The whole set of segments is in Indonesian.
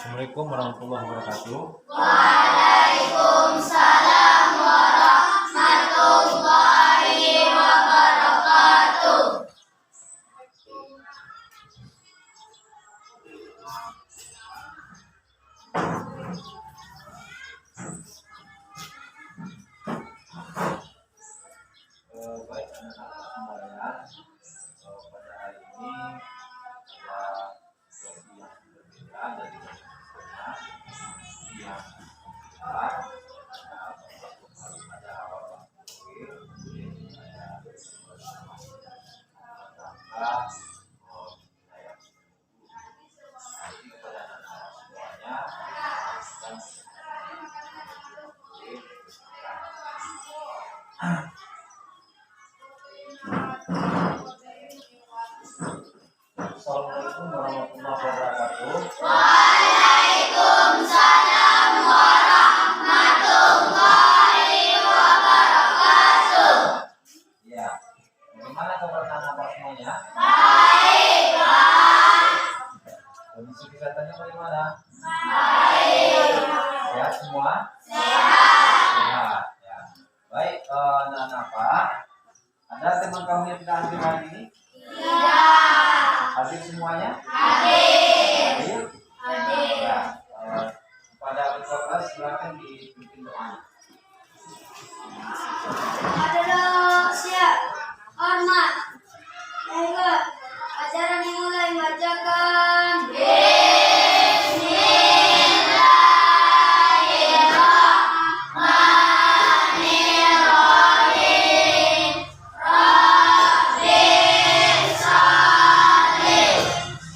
Assalamualaikum warahmatullahi wabarakatuh. Waalaikumsalam warahmatullahi wabarakatuh. Baik anak-anak semuanya, pada hari ini adalah sesi yang berbeda dari sebelumnya. Yang keempat, pada awal Assalamualaikum warahmatullahi wabarakatuh. Waalaikumsalam warahmatullahi wabarakatuh. Ya, bagaimana kabar anak-anak semuanya? Baik, Pak. Kondisi kesehatannya bagaimana? Baik. Sehat semua? Sehat. Sehat. Ya. Baik, anak-anak Pak. Ada teman kamu yang tidak hadir hari ini? Tidak. Hadir semuanya? Hadir. Hadir? Hadir. Ya. Pada ketua kelas silakan dipimpin doa. Adalah siap, hormat. Baiklah, acara dimulai. Bacakan. Bismillahirrahmanirrahim. Rabbi salih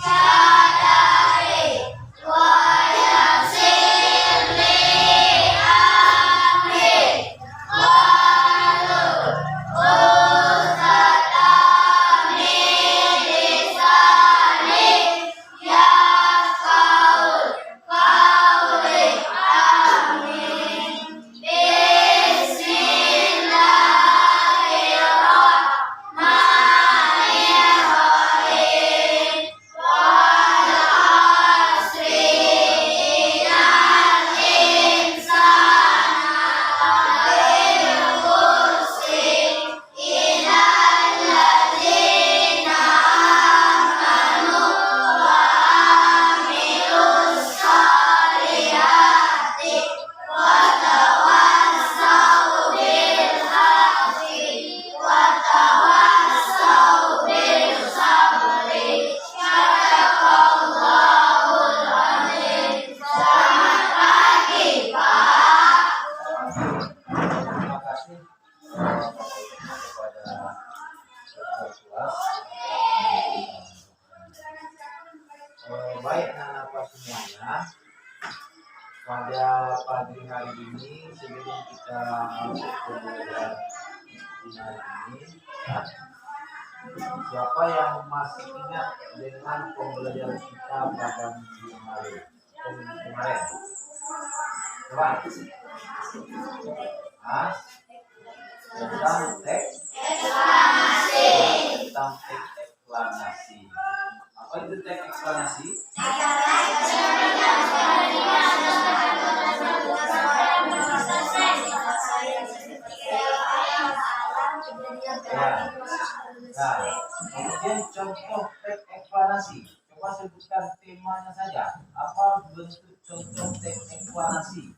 syadari wa yassir li amri wahlul uqdatam min lisani yafqahu qawli. Amin. Bismillahirrahmanirrahim. Wal asri innal insana lafi khusr illal ladzina amanu wa amilus solihati wa tawassaw bil haqqi wa tawassaw bil sabri. Sadaqallahul azim. Selamat pagi, Pak. Terima kasih kepada ketua kelas. Baik anak-anak Pak semuanya. Pada pagi hari ini sebelum kita masuk ke belajar di hari ini, ya, siapa yang masih ingat dengan pembelajaran kita pada minggu kemarin? Coba. Hah? Tentang teks Eksplanasi. tentang teks eksplanasi. Apa itu teks eksplanasi? Ya. Nah, kemudian contoh teks eksplanasi. Coba sebutkan temanya saja. Apa bentuk contoh teks eksplanasi?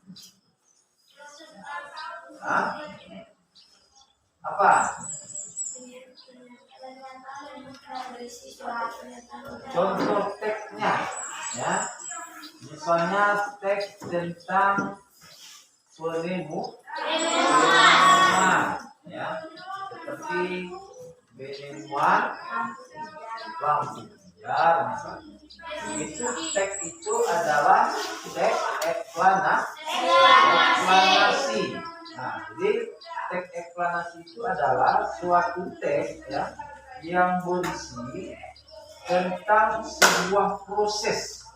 Hah? Apa? Contoh teksnya, ya. Misalnya teks tentang penemuan, ya, seperti penemuan lampu ya, misalnya. Itu teks itu adalah teks eksplanasi. Nah, jadi teks eksplanasi itu adalah suatu teks, ya, yang berisi tentang sebuah proses,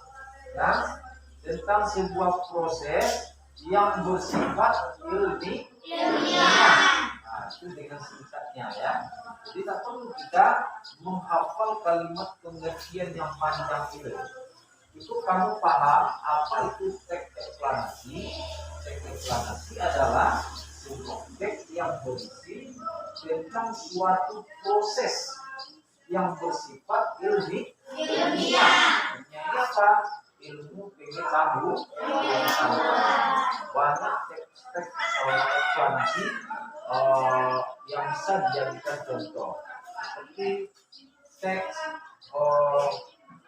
ya, tentang sebuah proses yang bersifat ilmiah. Nah, itu dengan singkatnya, ya. Jadi tak perlu kita menghafal kalimat pengertian yang panjang itu. itu kamu paham apa itu teks eksplanasi. Teks eksplanasi adalah sebuah teks yang berisi tentang suatu proses yang bersifat ilmiah. Ilmiah apa? Ilmu pengetahuan. Banyak teks-teks eksplanasi yang bisa dijadikan contoh, seperti teks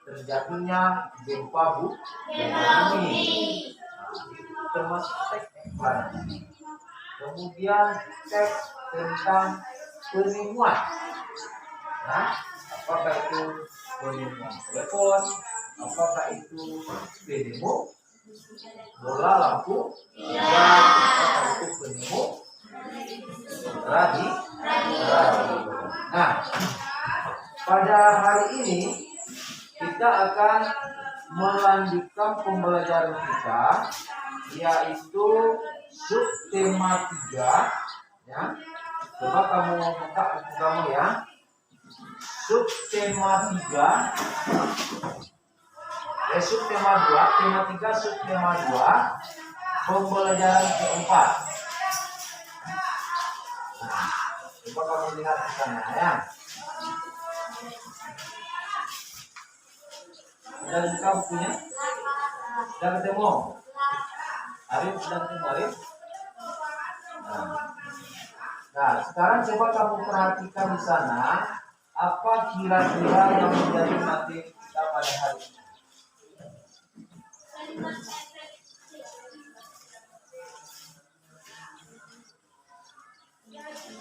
terjadinya gempa bumi. Itu termasuk teks eksplanasi. Kemudian teks tentang penemuan. Nah, apakah itu penemuan telepon, apakah itu penemu bola lampu, apakah itu penemu radio. Nah, pada hari ini kita akan melanjutkan pembelajaran kita, yaitu subtema 3. Ya, coba kamu buka buku kamu ya. Subtema 3, subtema 2, tema 3, subtema 2, pembelajaran keempat. Nah, coba kamu lihat di sana ya. Sudah buka bukunya? Sudah ketemu? Arif sudah ketemu Arif? Nah, sekarang coba kamu perhatikan di sana. Apa kira-kira yang menjadi materi kita pada hari ini?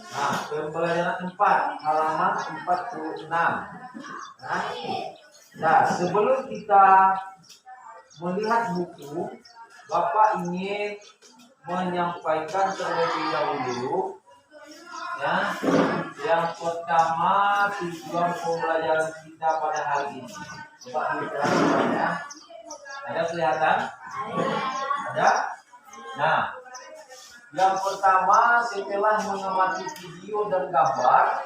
Nah, pembelajaran 4, halaman 46. Nah, sebelum kita melihat buku, Bapak ingin menyampaikan terlebih dahulu ya, yang pertama tujuan pembelajaran kita pada hari ini. Coba diperhatikan ya. Ada kelihatan? Ada? Nah, yang pertama, setelah mengamati video dan gambar,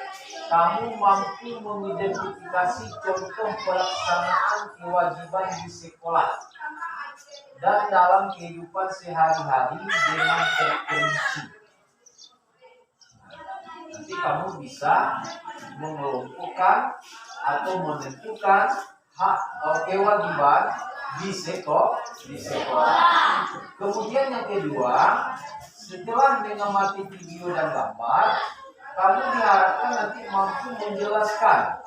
kamu mampu mengidentifikasi contoh pelaksanaan kewajiban di sekolah dan dalam kehidupan sehari-hari dengan terperinci. Nanti kamu bisa mengelompokkan atau menentukan hak kewajiban di sekolah. Kemudian yang kedua, setelah mengamati video dan gambar, kamu diharapkan nanti mampu menjelaskan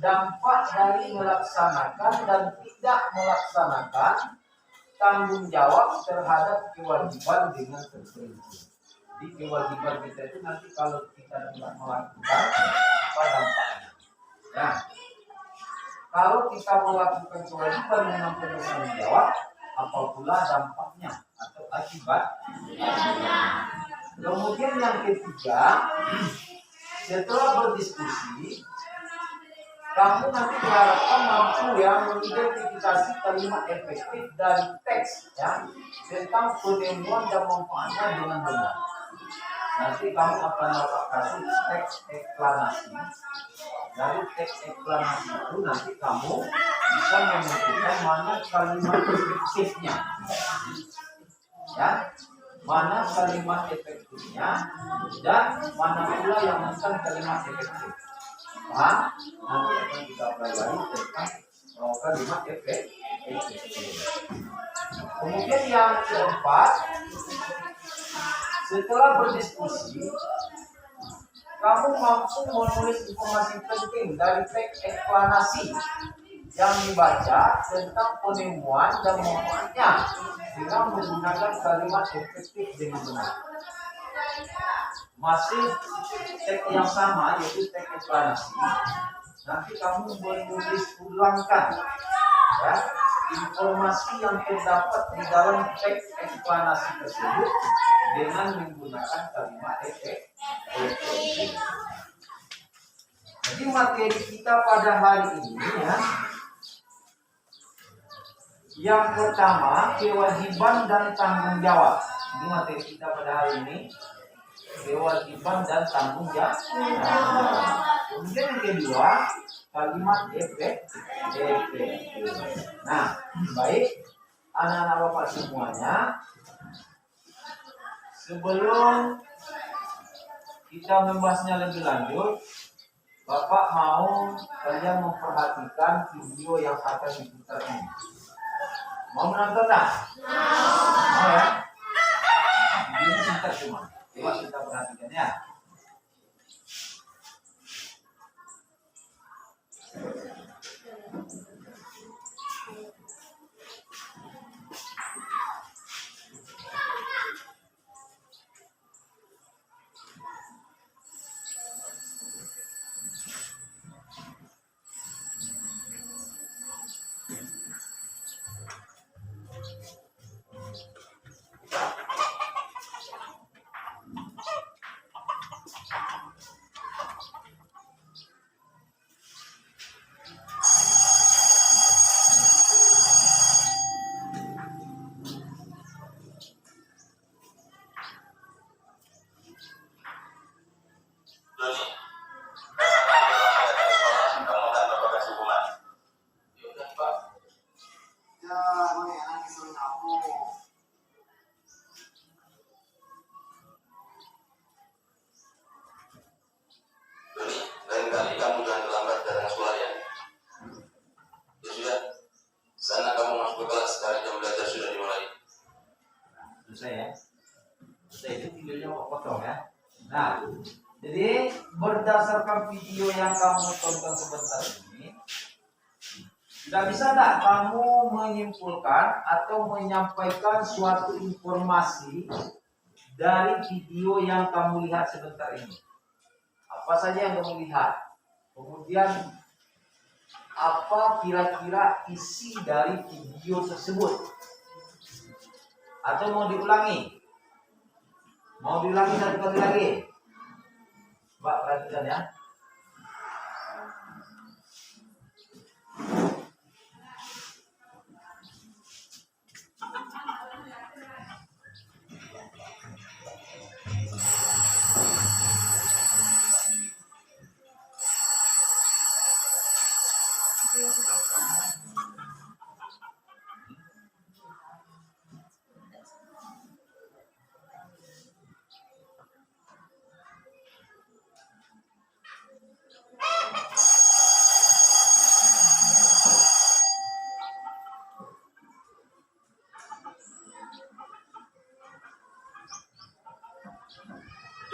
dampak dari melaksanakan dan tidak melaksanakan tanggung jawab terhadap kewajiban dengan terperinci. Jadi kewajiban kita itu nanti kalau kita tidak melakukan, apa dampaknya? Nah, kalau kita melakukan kewajiban dengan penuh tanggung jawab, apa pula dampaknya atau akibatnya? Kemudian yang ketiga, setelah berdiskusi, kamu nanti diharapkan mampu ya mengidentifikasi kalimat efektif dari teks ya tentang penemuan dan manfaatnya dengan benar. Nanti kamu akan dapat kasih teks eksplanasi. Dari teks eksplanasi itu nanti kamu bisa menentukan mana kalimat efektifnya, ya, mana kalimat efektifnya dan mana pula yang bukan kalimat efektif. Paham? Nanti akan kita pelajari tentang kalimat efektif. Kemudian yang keempat, setelah berdiskusi, kamu mampu menulis informasi penting dari teks eksplanasi yang dibaca tentang penemuan dan manfaatnya dengan menggunakan kalimat efektif dengan benar. Masih teks yang sama, yaitu teks eksplanasi. Nanti kamu menulis ulangkan ya, informasi yang terdapat di dalam teks eksplanasi tersebut dengan menggunakan kalimat efektif. Jadi materi kita pada hari ini ya, yang pertama kewajiban dan tanggung jawab. Ini materi kita pada hari ini, kewajiban dan tanggung jawab. Kemudian yang kedua, kalimat efektif. Nah, baik anak-anak Bapak semuanya, sebelum kita membahasnya lebih lanjut, Bapak mau kalian memperhatikan video yang akan diputar ini. Mau menonton tak? Mau ya? Ini singkat cuma. Coba kita perhatikan ya. Lain kali kamu jangan terlambat datang sekolah ya. Ya sudah, sana kamu masuk ke kelas, hari jam belajar sudah dimulai. Selesai ya. Selesai, itu videonya mau potong ya. Nah, jadi berdasarkan video yang kamu tonton sebentar ini, tidak bisa tak kamu menyimpulkan atau menyampaikan suatu informasi dari video yang kamu lihat sebentar ini? Apa saja yang kamu lihat? Kemudian apa kira-kira isi dari video tersebut? Atau mau diulangi? Mau diulangi satu kali lagi? Mbak, perhatikan ya.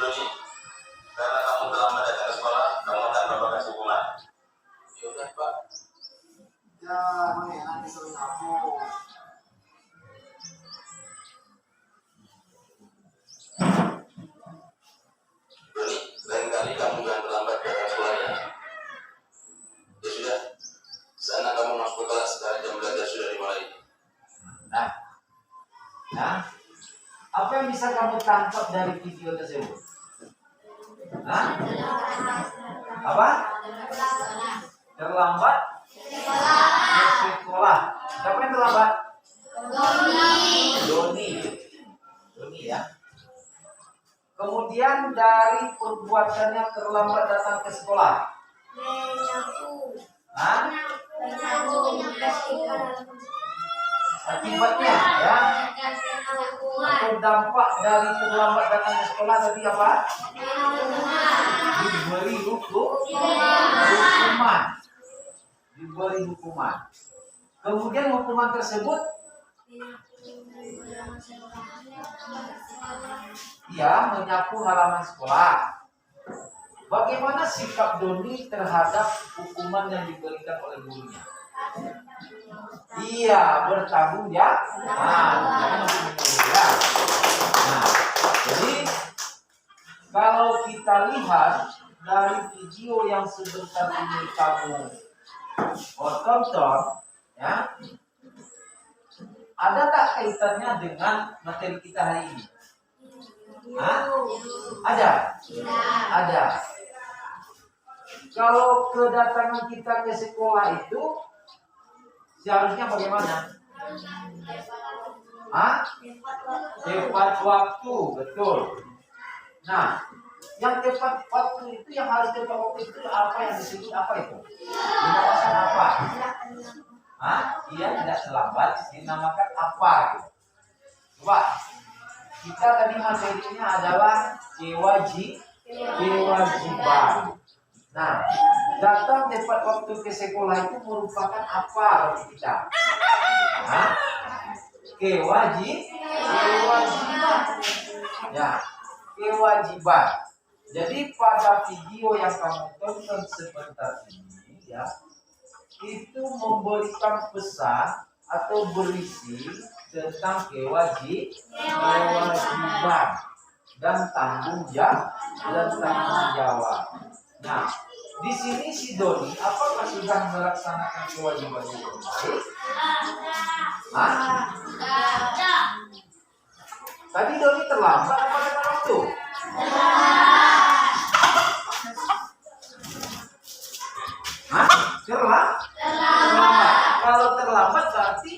Doni, karena kamu terlambat datang ke sekolah, kamu akan Bapak kasih hukuman. Ya udah Pak. Ya, nanti sering aku. Doni, lain kali kamu jangan terlambat datang ke sekolah ya. Ya sudah, sana kamu masuk ke kelas, hari jam belajar sudah dimulai. Nah, apa yang bisa kamu tangkap dari video tersebut? Hah? Apa? Terlambat ke sekolah. Siapa yang terlambat? Doni ya. Kemudian dari perbuatannya terlambat datang ke sekolah. Hah? Akibatnya ya. Atau dampak dari terlambat datang ke sekolah tadi apa? Diberi hukuman. Diberi hukuman. Kemudian hukuman tersebut ia menyapu halaman sekolah. Bagaimana sikap Doni terhadap hukuman yang diberikan oleh gurunya? Iya, bertanggung ya. Nah, jadi kalau kita lihat dari video yang sebentar ini kamu tonton, ya, ada tak kaitannya dengan materi kita hari ini? Hah? Ada? Ada. Kalau kedatangan kita ke sekolah itu seharusnya bagaimana? Hah? Tepat waktu, betul. Nah, Yang tepat waktu itu, yang harus tepat waktu itu apa yang disebut apa itu? Dinamakan apa? Hah? Iya, tidak terlambat, dinamakan apa? Gitu. Coba, kita tadi materinya adalah kewajiban. Nah, datang tepat waktu ke sekolah itu merupakan apa bagi kita? Hah? Kewajiban. Ya, kewajiban. Jadi pada video yang kamu tonton sebentar ini, ya, itu memberikan pesan atau berisi tentang kewajiban dan tanggung jawab. Nah, di sini si Doni, apakah sudah melaksanakan kewajiban itu? Hah? Tadi Doni terlambat apa dengan waktu? Hah? Terlambat. Kalau terlambat berarti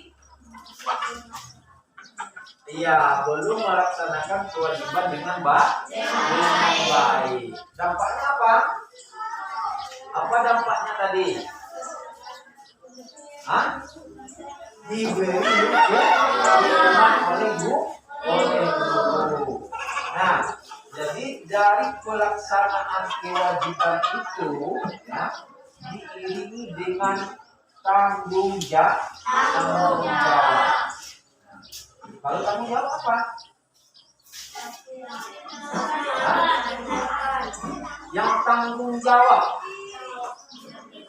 iya, belum melaksanakan kewajiban dengan baik. Dampaknya apa? Apa dampaknya tadi? Hah? Diberi hukuman oleh guru. Nah, jadi dari pelaksanaan kewajiban itu, ya, diiringi dengan tanggung jawab. Kalau tanggung jawab apa? Yang tanggung jawab.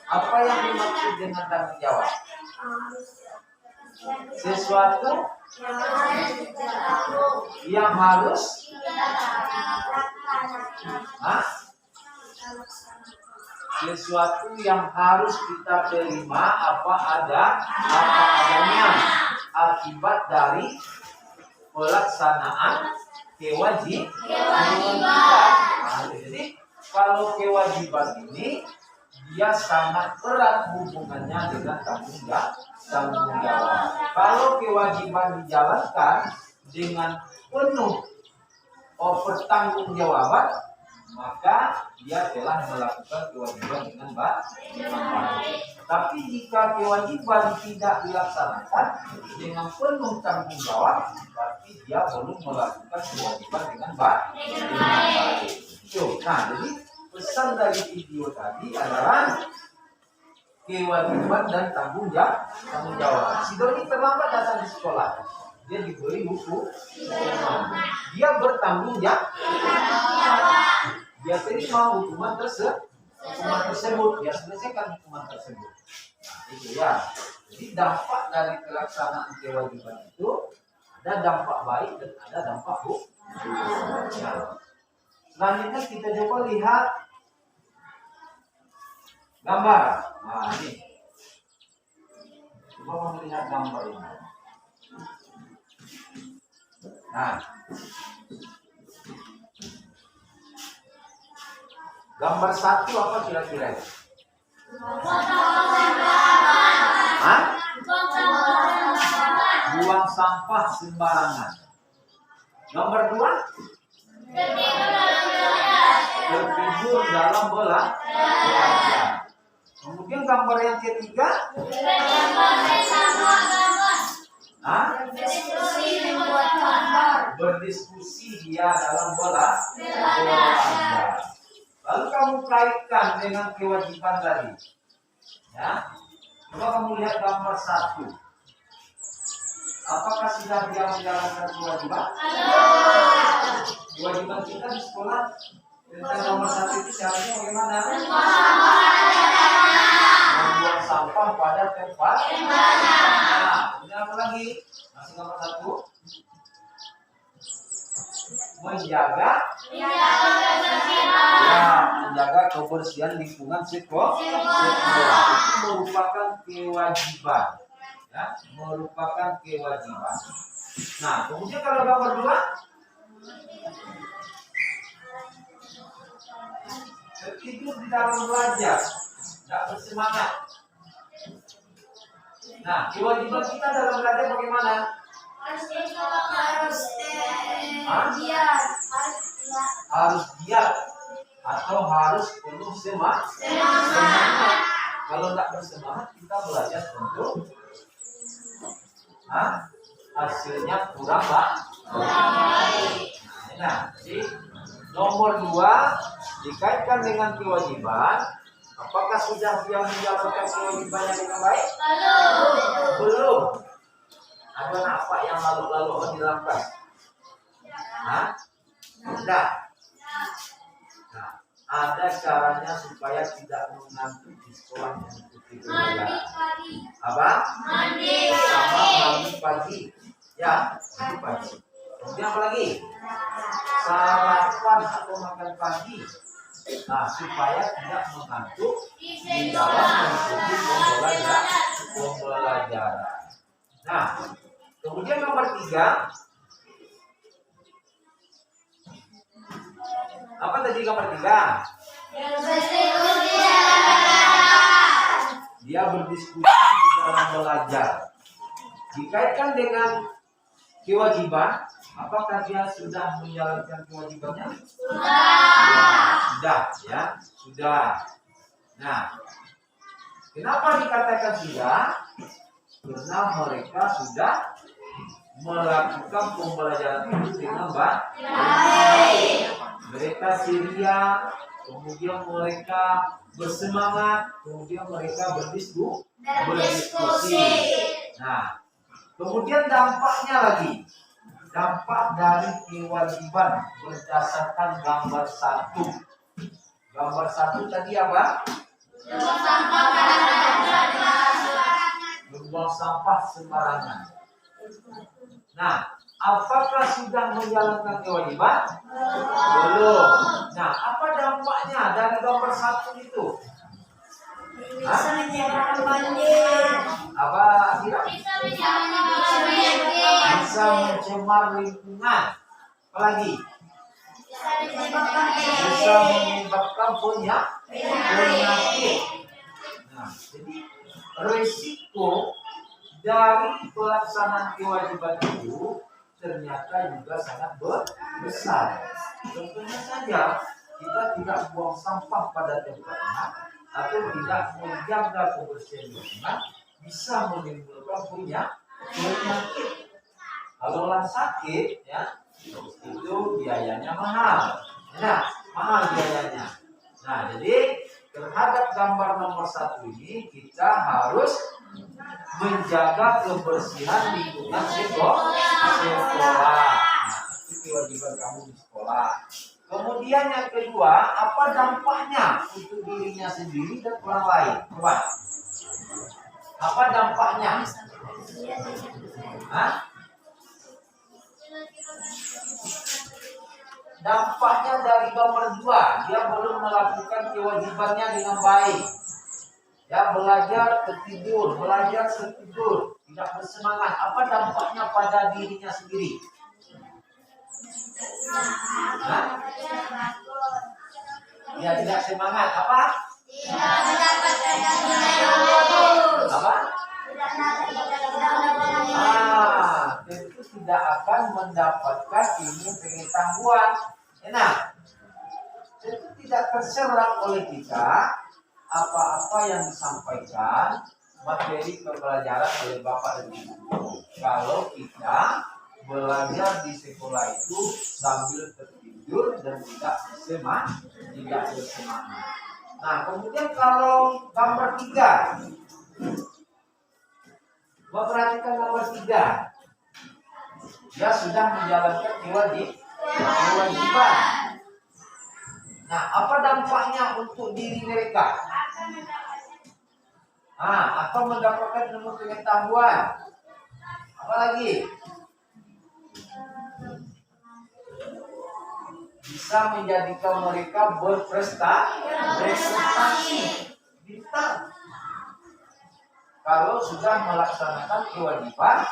Apa yang dimaksud dengan tanggung jawab? Sesuatu yang harus sesuatu yang harus kita terima apa adanya akibat dari pelaksanaan kewajiban. Nah, jadi kalau kewajiban ini dia sangat erat hubungannya dengan tanggung jawab. Kalau kewajiban dijalankan dengan penuh pertanggungjawaban, maka dia telah melakukan kewajiban dengan baik. Tapi jika kewajiban tidak dilaksanakan dengan penuh tanggung jawab, berarti dia belum melakukan kewajiban dengan baik. Nah, jadi pesan dari video tadi adalah kewajiban dan tanggung jawab. Si Doni terlambat datang di sekolah, dia diberi hukuman. Dia bertanggung jawab. Dia terima hukuman tersebut. Dia selesaikan hukuman tersebut. Nah, itu ya. Jadi dampak dari pelaksanaan kewajiban itu ada dampak baik dan ada dampak buruk. Ya. Selanjutnya kita coba lihat gambar. Nah, ini. Coba melihat gambar ini. Nah, gambar satu apa kira-kira? Hah? Buang sampah sembarangan. Gambar dua? Tertidur dalam belajar. Kemudian gambar yang ketiga? Hah? Berdiskusi dia dalam belajar. Lalu kamu kaitkan dengan kewajiban tadi. Ya. Coba kamu lihat gambar satu. Apakah sudah dia menjalankan kewajiban? Kewajiban kita di sekolah tentang nomor satu itu caranya bagaimana? Membuang sampah pada tempat. Nah, kemudian apa lagi? Masih nomor satu. Menjaga kebersihan lingkungan sekolah. Itu merupakan kewajiban. Ya, merupakan kewajiban. Nah, kemudian kalau gambar dua, tertidur di dalam belajar, tidak bersemangat. Nah, kewajiban kita dalam belajar bagaimana? Harus giat. atau harus penuh semangat. Kalau tidak bersemangat kita belajar tentu hasilnya kurang baik. Nah, jadi nomor 2 dikaitkan dengan kewajiban. Apakah sudah dia menjalankan kewajibannya dengan baik? Belum. Ada apa yang lalu-lalu dilakukan? Tidak. Nah, ada caranya supaya tidak mengantuk di sekolah mengikuti pelajaran. Apa? Sama mandi pagi. Ya, mandi pagi. Kemudian apa lagi? Sarapan atau makan pagi. Nah, supaya tidak mengantuk di dalam mengikuti pembelajaran. Nah, kemudian nomor 3. Apa tadi nomor 3? Dia berdiskusi di dalam belajar. Dikaitkan dengan kewajiban, apakah dia sudah menjalankan kewajibannya? Sudah. Nah, kenapa dikatakan sudah? Karena mereka sudah melakukan pembelajaran itu dengan baik. Mereka ceria, kemudian mereka bersemangat, kemudian mereka berdiskusi. Nah, kemudian dampaknya lagi. Dampak dari kewajiban berdasarkan gambar 1. Gambar 1 tadi apa? Membuang sampah sembarangan. Nah, apakah sudah menjalankan kewajiban? Belum. Nah, apa dampaknya dari gambar 1 itu? Apa kira? Bisa mencemar lingkungan. Apalagi? Bisa menyebabkan penyakit. Nah, jadi risiko dari pelaksanaan kewajiban itu ternyata juga sangat besar. Contohnya saja, kita tidak buang sampah pada tempatnya atau tidak menjaga kebersihan lingkungan bisa menimbulkan penyakit. Kalau sakit, ya itu biayanya mahal. Nah, mahal biayanya. Nah, jadi terhadap gambar nomor 1 ini kita harus menjaga kebersihan lingkungan sekolah. Nah, itu kewajiban kamu di sekolah. Kemudian yang kedua, apa dampaknya untuk dirinya sendiri dan orang lain? Coba. Apa dampaknya? Dampaknya dari gambar 2, dia belum melakukan kewajibannya dengan baik. Ya, belajar tertidur, tidak bersemangat. Apa dampaknya pada dirinya sendiri? Ya, tidak semangat. Apa? Tentu tidak akan mendapatkan ilmu pengetahuan. Nah, tentu tidak terserap oleh kita apa-apa yang disampaikan materi pembelajaran oleh Bapak dan Ibu. Kalau kita belajar di sekolah itu sambil tertidur dan tidak bersemangat. Nah, kemudian kalau gambar 3, perhatikan gambar 3. Dia sudah menjalankan kewajiban. Nah, apa dampaknya untuk diri mereka? Atau mendapatkan ilmu pengetahuan. Apalagi? Bisa menjadikan mereka berprestasi. Bintang. Kalau sudah melaksanakan kewajiban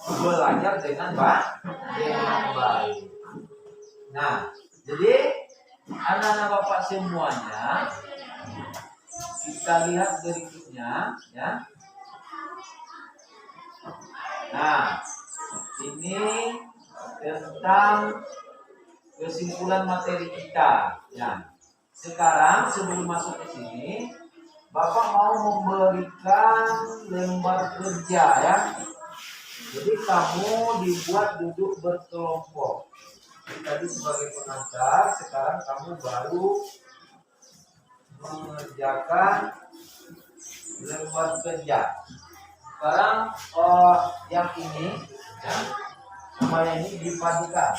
belajar dengan baik. Nah, jadi anak-anak Bapak semuanya, kita lihat berikutnya, ya. Nah, ini tentang kesimpulan materi kita, ya. Sekarang sebelum masuk ke sini, Bapak mau memberikan lembar kerja ya. Jadi kamu dibuat duduk berkelompok. Tadi sebagai pengantar, sekarang kamu baru mengerjakan lembar kerja. Sekarang yang ini, ya, semuanya ini dipadukan.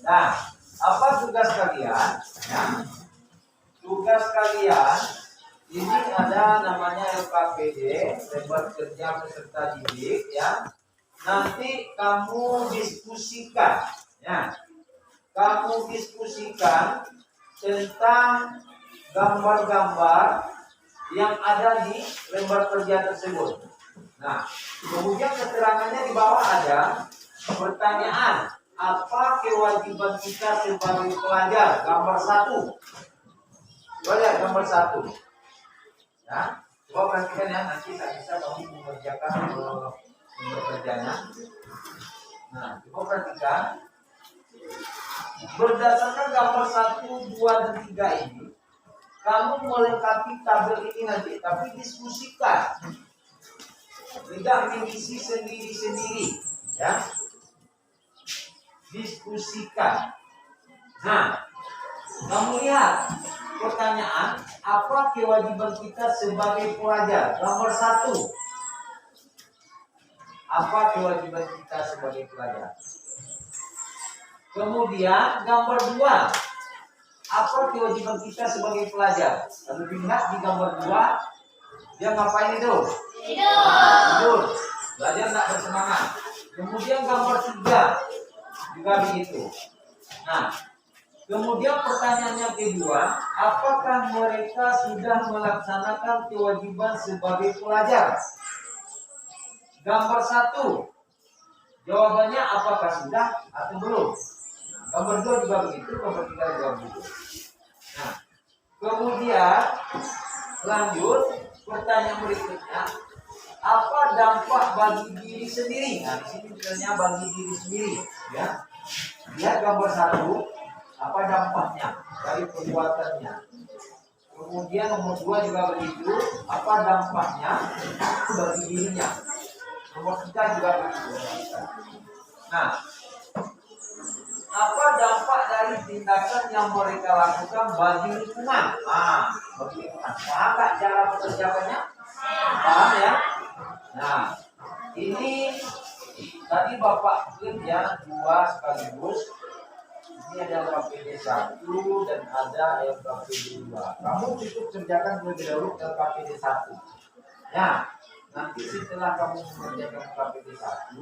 Nah, apa tugas kalian? Ya. Tugas kalian ini ada namanya LKPD, lembar kerja peserta didik ya. Nanti kamu diskusikan, ya. Kamu diskusikan tentang gambar-gambar yang ada di lembar kerja tersebut. Nah, kemudian keterangannya di bawah ada pertanyaan. Apa kewajiban kita sebagai pelajar? Gambar 1. Coba gambar 1. Ya, coba perhatikan ya, nanti tak bisa kamu mengerjakan kerjanya. Nah, coba perhatikan. Berdasarkan gambar 1, 2, dan 3 ini, kamu melengkapi tabel ini nanti, tapi diskusikan. Tidak mengisi sendiri-sendiri, ya. Diskusikan. Nah, kamu lihat pertanyaan, apa kewajiban kita sebagai pelajar? Gambar 1. Apa kewajiban kita sebagai pelajar? Kemudian gambar 2. Apa kewajiban kita sebagai pelajar? Lalu dilihat di gambar 2, dia ngapain itu? Tidur. Belajar tak bersemangat. Kemudian gambar 3 juga begitu. Nah, kemudian pertanyaan yang kedua, apakah mereka sudah melaksanakan kewajiban sebagai pelajar? Gambar 1, jawabannya apakah sudah atau belum? Nah, gambar 2 juga begitu, gambar 3 juga begitu. Nah, kemudian lanjut pertanyaan berikutnya, apa dampak bagi diri sendiri? Nah, di sini misalnya bagi diri sendiri, ya. Lihat gambar 1, apa dampaknya dari perbuatannya. Kemudian nomor 2 juga begitu, apa dampaknya bagi dirinya. Nomor 3 juga begitu. Nah, apa dampak dari tindakan yang mereka lakukan bagi lingkungan? Nah, bagi lingkungan. Paham nggak cara mengerjakannya? Paham ya? Nah, ini tadi Bapak kerja 2 sekaligus. Ini ada LKPD 1 dan ada LKPD 2. Kamu cukup kerjakan terlebih dahulu LKPD 1. Ya, nanti setelah kamu mengerjakan LKPD 1,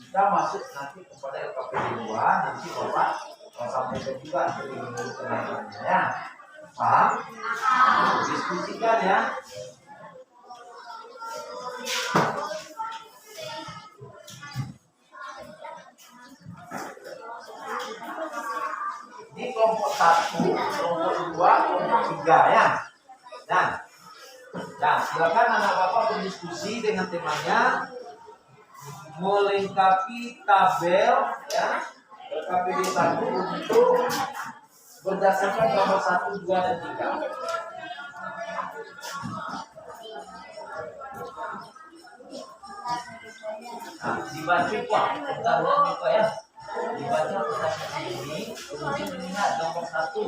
kita masuk nanti kepada LKPD 2. Nanti Bapak sampaikan juga kenaikannya ya. Paham? Diskusikan ya. Ini kelompok 1, kelompok 2, kelompok 3 ya. Nah, silakan anak Bapak berdiskusi dengan temannya, melengkapi tabel ya LKPD 1 untuk berdasarkan gambar 1, 2, dan 3. Nah, dibaca Pak, kita ya. Dibaca pertanyaan ini, kemudian melihat gambar 1.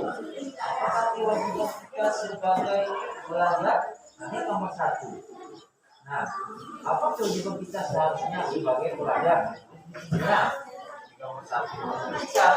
Apakah kewajiban kita sebagai pelajar? Nah, ini gambar 1. Nah, apa kewajiban kita seharusnya sebagai pelajar? Nah, Nomor satu bisa.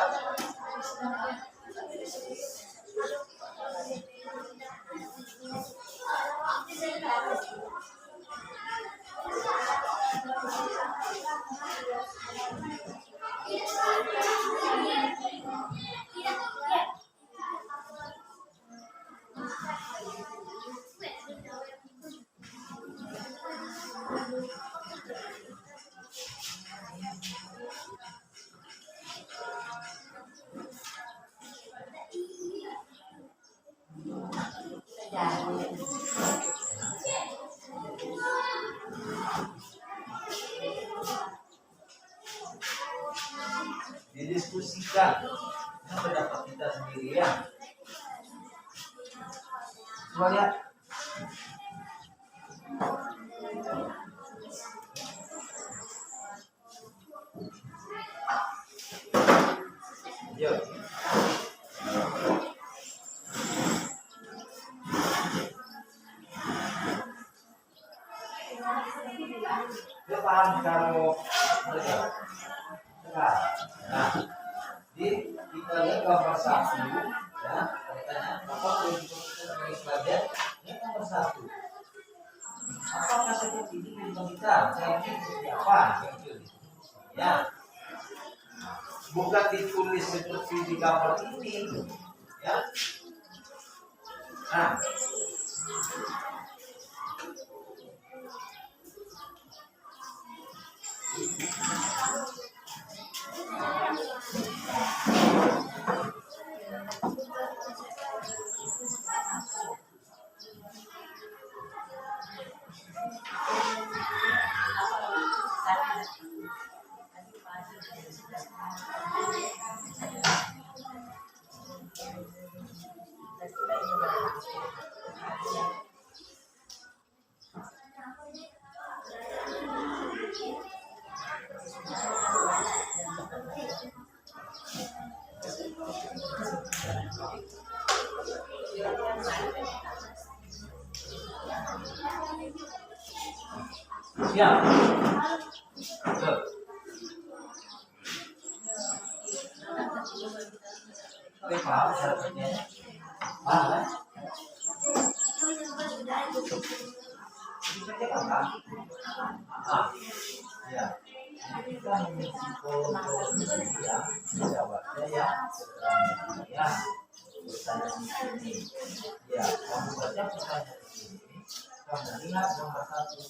Didiskusikan dengan pendapat kita sendiri ya. Coba lihat. Yuk. Dia paham kalau mereka. Nah, jadi kita lihat gambar satu, ya, katanya apa yang kita sebagai pelajar, ini nomor satu. Apakah seperti ini kehidupan kita? Saya ini seperti apa? Ya, bukan ditulis seperti di gambar ini, ya. Nah, siap. Betul. Oke, paham caranya? Paham kan? Bisa kita kan? Ah, ya. Kita mengisi psikologi ya, jawabnya ya, ya. Pertanyaan ini, ya. Kamu baca pertanyaan ini, kamu lihat nomor satu.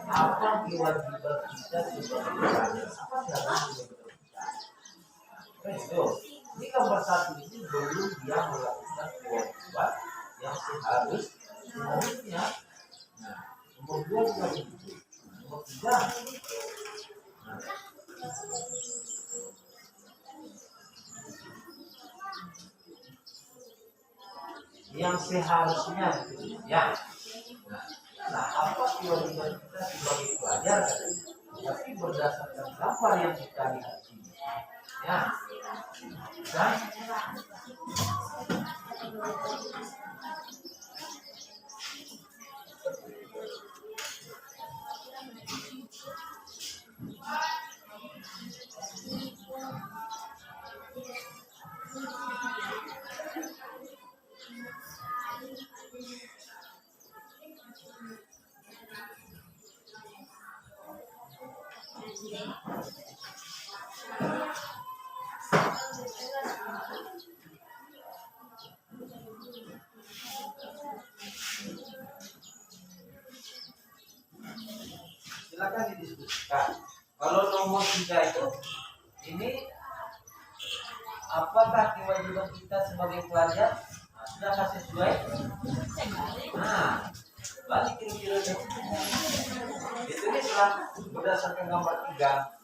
Apa kewajiban kita sebagai pelajar? Apa jalan kita? Ini nomor satu ini belum dia melakukan kewajiban yang seharusnya. Nah, nomor dua juga begitu. Nomor tiga. Nah, yang seharusnya ya. Nah, apa kewajiban kita sebagai pelajar? Tapi berdasarkan gambar yang kita lihat ini, ya, kan? Silakan didiskusikan. Kalau nomor 3 itu, ini apakah kewajiban kita sebagai pelajar? Nah, sudah sesuai? Nah, balik kira-kira ditulislah berdasarkan gambar 3,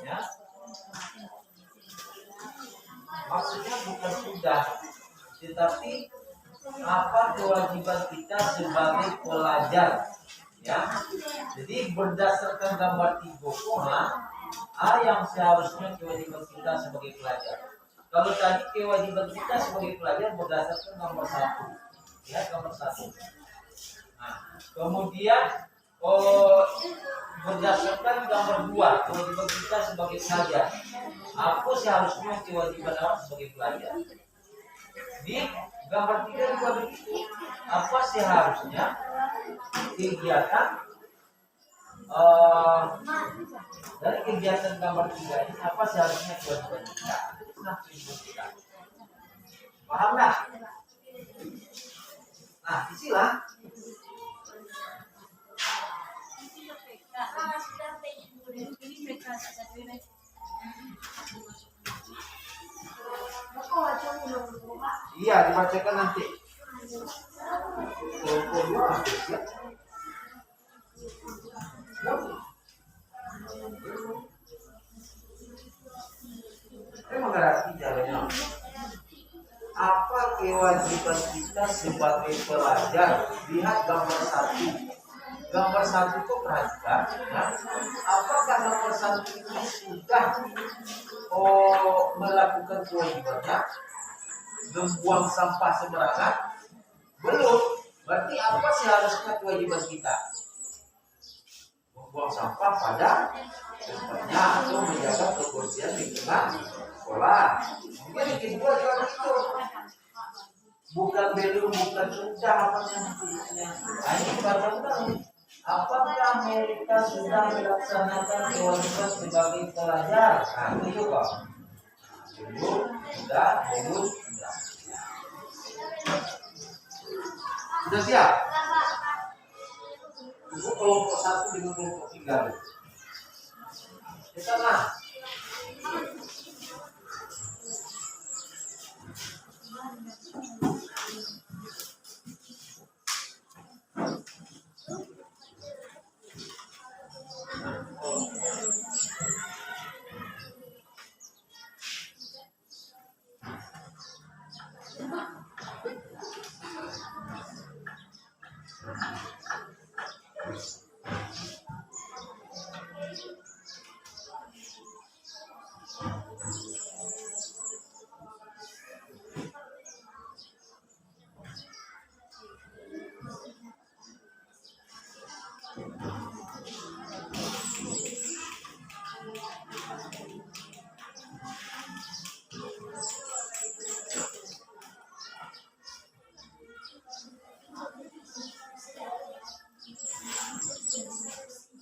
ya. Maksudnya bukan sudah, tetapi apa kewajiban kita sebagai pelajar, ya. Jadi berdasarkan gambar 3, A yang seharusnya kewajiban kita sebagai pelajar. Kalau tadi kewajiban kita sebagai pelajar berdasarkan nomor 1, ya, nomor 1. Nah, kemudian oh, berdasarkan gambar 2 kewajiban kita sebagai pelajar. Apa seharusnya kewajiban awak sebagai pelajar? Di gambar 3 juga begitu. Apa seharusnya kegiatan dari kegiatan gambar 3 ini, apa seharusnya kewajiban kita? Kita paham nggak? Nah, isilah. Iya, dibacakan nanti. Memang berarti caranya. Apa kewajiban kita sebagai pelajar? Lihat gambar 1. Gambar 1 itu perhatikan, ya. Apakah gambar 1 itu sudah melakukan kewajibannya, membuang sampah sembarangan? Belum. Berarti apa seharusnya kewajiban kita? Membuang sampah pada tempatnya atau menjaga kebersihan lingkungan sekolah. Mungkin yang kedua juga begitu. Bukan belum, bukan sudah, apa yang ini benar-benar. Apakah mereka sudah melaksanakan kewajiban sebagai pelajar? Nah, itu juga. Belum, sudah, belum, sudah. Sudah siap? Itu kelompok 1 dengan kelompok 3. Kita nah.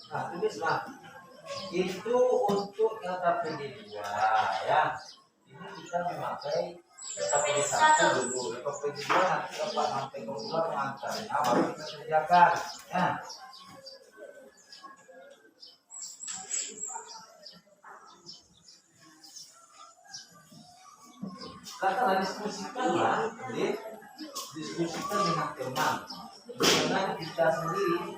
Nah, tulislah. Itu untuk LKPD 2 ya. Ini kita memakai LKPD 1 dulu. LKPD 2 nanti Bapak sampai ke rumah mengantarnya, baru kita kerjakan. Ya. Katakanlah diskusikanlah, diskusikan dengan teman, dengan kita sendiri.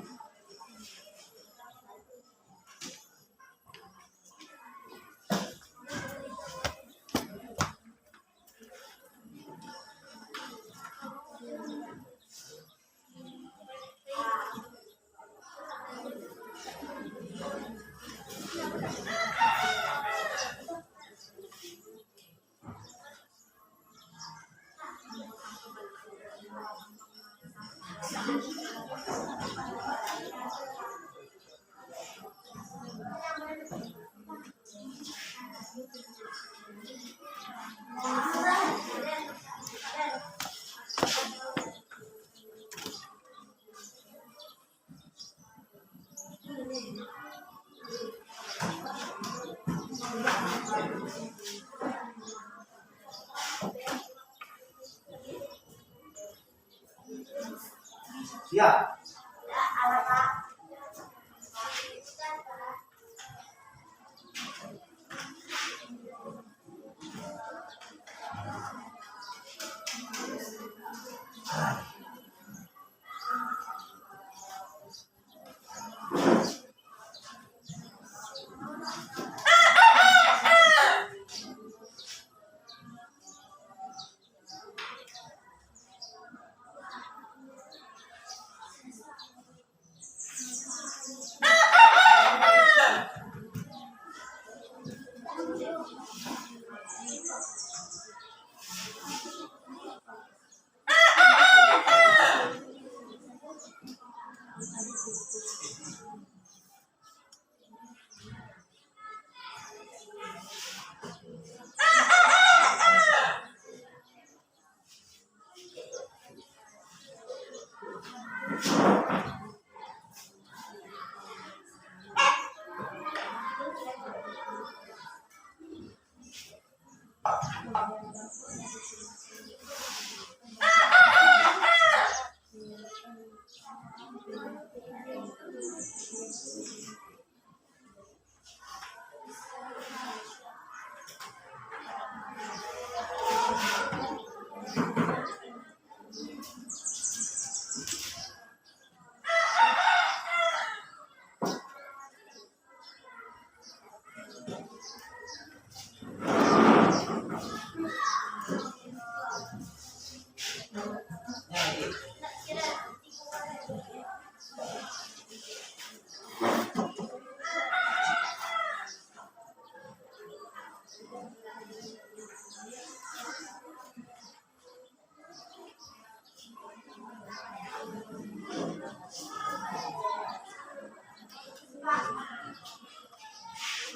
Ya.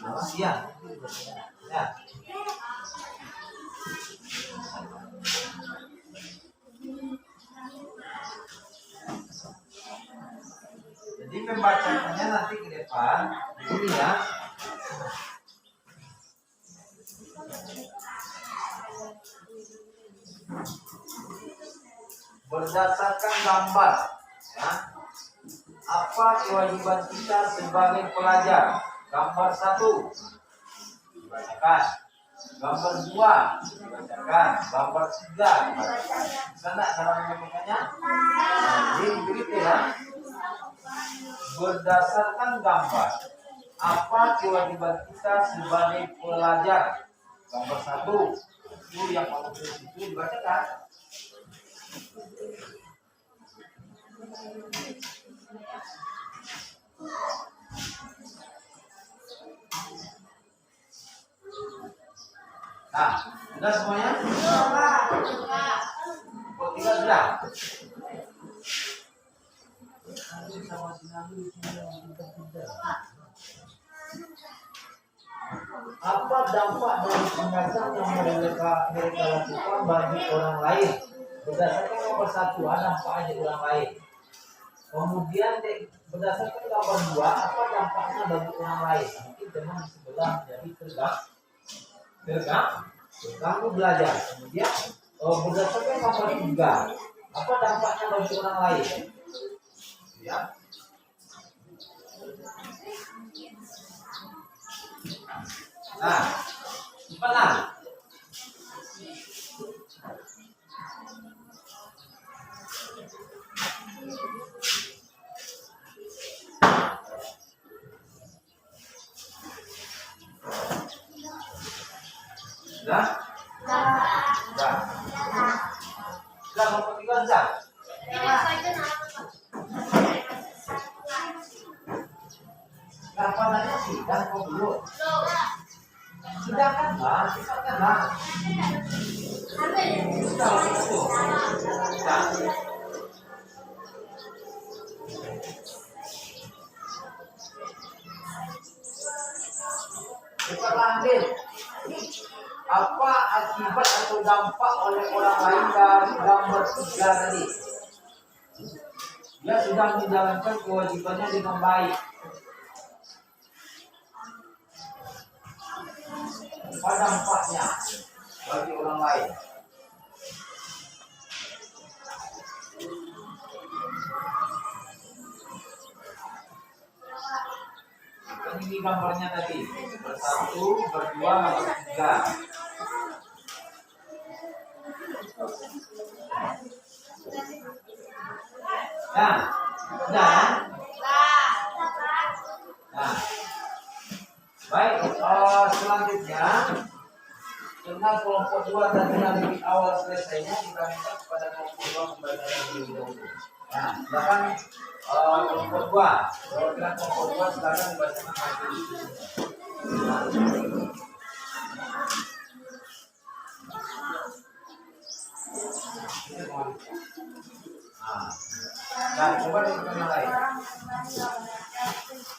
Awas ya. Ya. Jadi membacanya nanti ke depan begini ya. Berdasarkan gambar ya. Apa kewajiban kita sebagai pelajar? Gambar 1 dibacakan. Gambar 2 dibacakan. Gambar 3 dibacakan. Sana cara membacanya? Jadi begitu ya. Berdasarkan gambar, apa kewajiban kita sebagai pelajar? Gambar 1 itu yang mau itu dibacakan. Nah, sudah semuanya? Oh, tinggal sudah. Apa dampak dari tindakan yang mereka lakukan bagi orang lain? Berdasarkan nomor 1, dampak aja orang lain. Kemudian berdasarkan gambar 2, apa dampaknya bagi orang lain? Mungkin teman di sebelah jadi terganggu belajar. Kemudian berdasarkan gambar 3, apa dampaknya bagi orang lain? Ya. Nah, cepetan. Sudah? Sudah. Sudah nomor 3 sudah? Kapanannya sih? Dan kok dulu? Sudah kan bang? Kita kan bang? Sudah itu. Sudah. Cepat ambil. Apa akibat atau dampak oleh orang lain dari gambar 3 tadi? Dia sudah menjalankan kewajibannya dengan baik. Apa dampaknya bagi orang lain? Ini gambarnya tadi, bersatu, berdua, bertiga. Nah, nah, nah, baik. Selanjutnya, dengan kelompok 2 tadi lebih awal selesainya, kita minta kepada kelompok 2 membaca lebih dahulu. Nah, silakan kelompok 2. Perwakilan kelompok 2 silakan dibacakan lagi. Nah, coba dengan yang lain.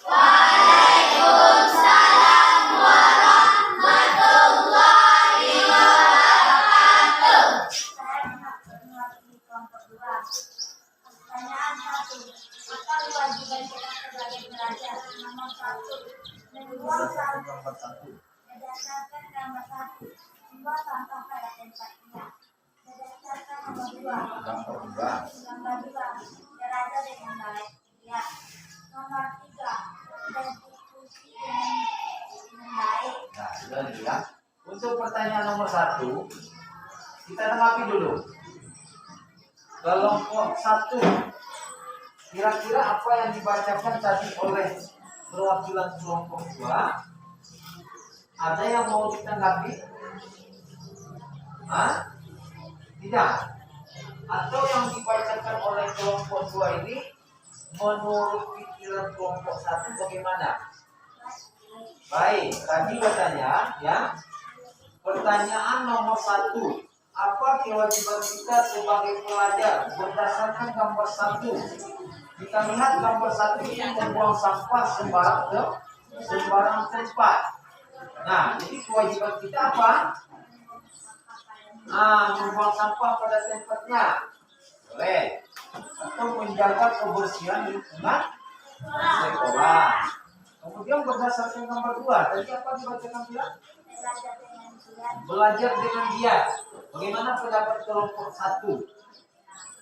Waalaikumsalam warahmatullahi wabarakatuh. Saya mewakili kelompok 2. Pertanyaan 1. Apa kewajiban kita sebagai pelajar? Nomor 1. Membuang sampah. Berdasarkan gambar 1. Membuang sampah pada tempatnya. Berdasarkan nomor 2. Nomor 2. Nomor 2. Belajar dengan baik. Ya. Nomor 3. Berdiskusi dengan baik. Nah, sudah ya. Untuk pertanyaan nomor 1, kita tanggapi dulu. Kelompok 1, kira-kira apa yang dibacakan tadi oleh perwakilan kelompok 2? Ada yang mau ditanggapi? Hah? Tidak. Atau yang dibacakan oleh kelompok 2 ini menurut pikiran kelompok 1 bagaimana? Baik, tadi katanya ya. Pertanyaan nomor 1, apa kewajiban kita sebagai pelajar berdasarkan gambar 1? Kita lihat gambar 1 ini membuang sampah sembarang tempat. Nah, jadi kewajiban kita apa? Membuang sampah pada tempatnya. Boleh. Atau menjaga kebersihan lingkungan sekolah. Kemudian berdasarkan gambar 2, tadi apa dibacakan bilang? Belajar dengan giat. Bagaimana pendapat kelompok 1?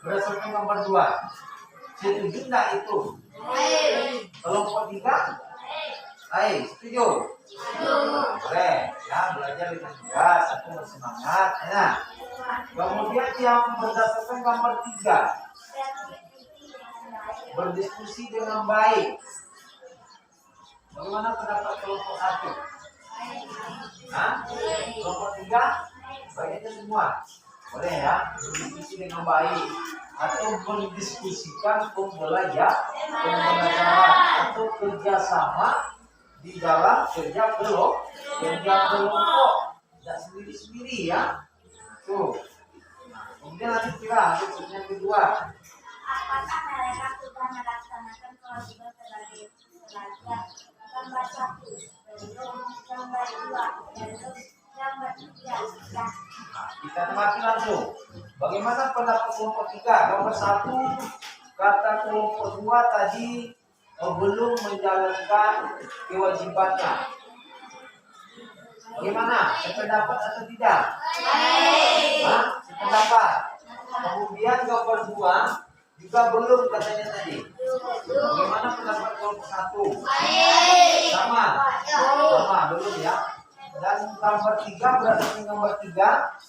Berdasarkan gambar 2. Setuju enggak itu? Kelompok 3? Baik, setuju? Boleh, ya, belajar dengan giat, 1 bersemangat. Nah, kemudian yang berdasarkan gambar 3, berdiskusi dengan baik. Bagaimana pendapat kelompok 1? Kelompok 3? Baiknya semua. Boleh ya, berdiskusi dengan baik. Atau mendiskusikan pembelajaran atau kerjasama di dalam kerja kelompok. Tidak sendiri-sendiri ya. Tuh. Kemudian lanjut kita, yang kedua. Apakah mereka sudah melaksanakan kewajiban sebagai pelajar? Gambar 1, belum. Gambar 2, belum. Gambar 3, ya. Kita temati langsung. Bagaimana pendapat kelompok 3? Gambar 1, kata kelompok 2 tadi belum menjalankan kewajibannya. Bagaimana? Sependapat atau tidak? Sependapat. Kemudian gambar 2 juga belum katanya tadi. Bagaimana pendapat kelompok 1? Sama. Sama, belum ya. Dan gambar 3 berdasarkan gambar 3?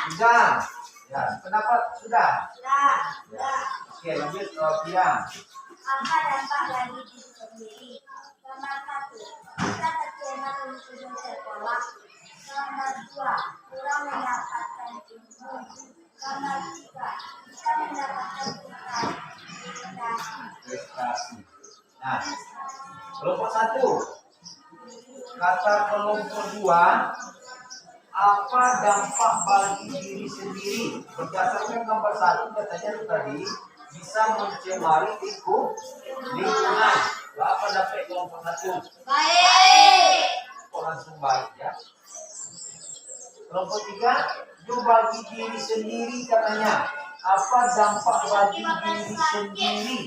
Sudah. Ya, pendapat sudah. Ya. Oke, lanjut Piang. Apa dampak bagi diri sendiri? Nomor 1, kita tercema lingkungan sekolah. Nomor 2, kurang mendapatkan ilmu. Nomor 3, kita mendapatkan Prestasi. Nah, kelompok 1, kata kelompok 2, apa dampak bagi diri sendiri? Berdasarkan gambar 1 katanya tadi bisa mencemari lingkungan. Apa dapat kelompok 1? baik. Langsung baik ya. Kelompok 3, itu bagi diri sendiri katanya. Apa dampak bagi diri sendiri?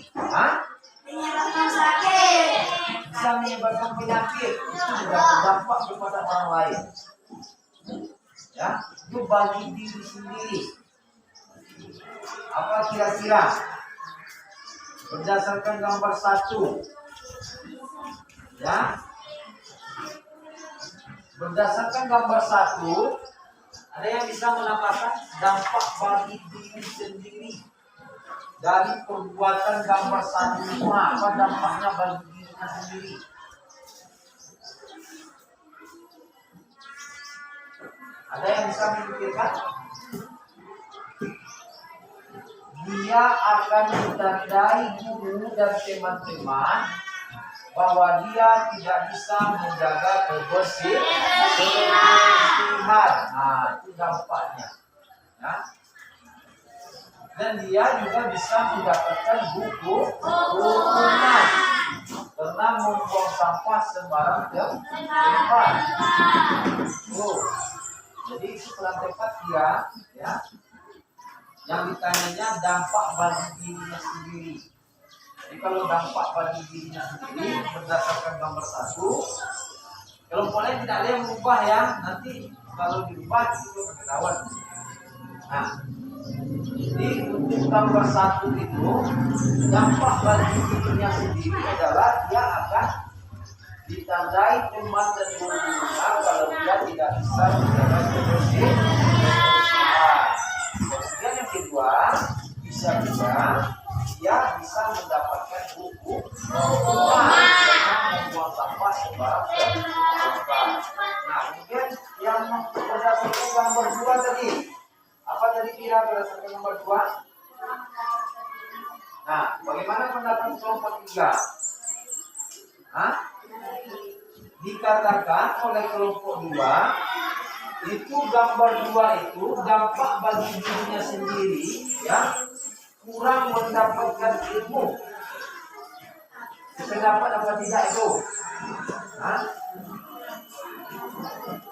Menyebabkan sakit. Bisa menyebabkan penyakit. Itu juga berdampak kepada orang lain. Ya, itu bagi diri sendiri. Apa kira-kira? Berdasarkan gambar 1, ya, berdasarkan gambar 1, ada yang bisa menambahkan dampak bagi diri sendiri dari perbuatan gambar 1 itu apa dampaknya bagi dirinya sendiri? Ada yang bisa memikirkan? Dia akan ditandai guru dan teman-teman bahwa dia tidak bisa menjaga kebersihan. Nah, itu dampaknya. Ya. Dan dia juga bisa mendapatkan hukuman karena membuang sampah sembarang tempat. Jadi itu tempat dia, ya. Yang ditanyanya dampak bagi dirinya sendiri. Jadi kalau dampak bagi dirinya sendiri berdasarkan gambar 1, kelompok lain tidak ada yang merubah ya. Nanti kalau diubah itu ketahuan. Nah, jadi untuk gambar satu itu dampak bagi dirinya sendiri adalah dia akan ditandai teman dan guru-gurunya kalau dia tidak bisa menjaga kebersihan. Kemudian yang kedua, bisa juga dia bisa mendapatkan hukuman dengan membuang sampah sembarang tempat. Nah, kemudian yang berdasarkan gambar 2 tadi, apa tadi kira berdasarkan gambar 2? Nah, bagaimana pendapat kelompok 3? Dikatakan oleh kelompok 2 itu gambar 2 itu dampak bagi dirinya sendiri ya, kurang mendapatkan ilmu. Sependapat apa tidak itu?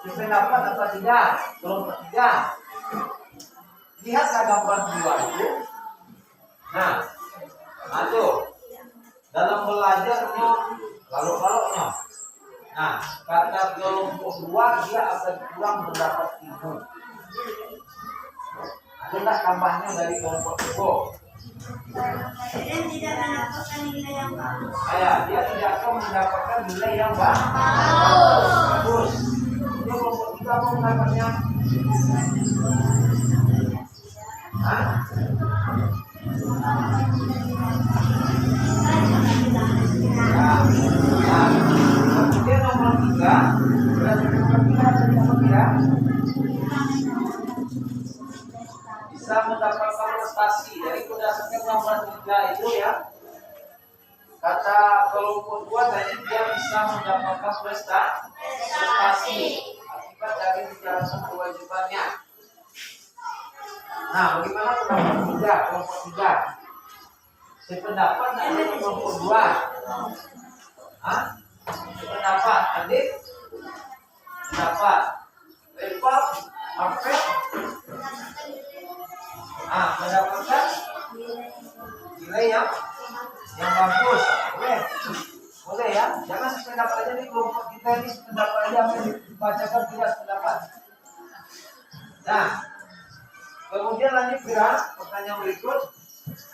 Sependapat apa tidak? Kelompok 3. Lihatlah gambar 2 itu. Nah, tuh dalam belajarnya kalau-kalaunya. Nah, kata kelompok 2 dia akan kurang mendapat ilmu. Ada tak tambahnya dari kelompok 3? Dan tidak mendapatkan nilai yang bagus. Dia tidak akan mendapatkan nilai yang bagus. Dia kelompok 3 mau mendapatnya. Kemudian nomor 3 bisa mendapatkan prestasi. Dari berdasarkan nomor 3 itu ya, kata kelompok 2 tadi dia bisa mendapatkan prestasi akibat dari menjalankan kewajibannya. Nah, bagaimana pendapat 3, kelompok 3? Sependapat dengan kelompok 2? Sependapat, adik? Pendapat? Lepas, Alfred? Mendapatkan nilai yang bagus. Boleh ya? Jangan sependapat aja di kelompok kita ini, sependapat aja yang dibacakan tidak sependapat. Nah, kemudian lanjut gerak, pertanyaan berikut.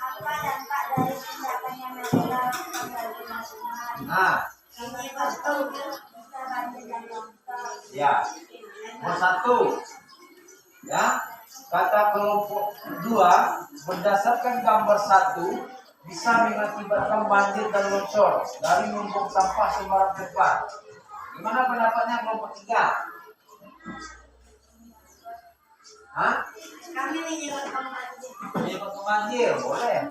Apa dampak dari tindakan yang melakukan bagi masing-masing? Ini betul bisa bantu dan contoh. Ya, nomor 1. Ya, kata kelompok 2 berdasarkan gambar 1 bisa mengakibatkan banjir dan longsor dari numpuk sampah sembarang tempat. Gimana pendapatnya kelompok 3? Kami menyebabkan banjir. Menyebabkan banjir, boleh.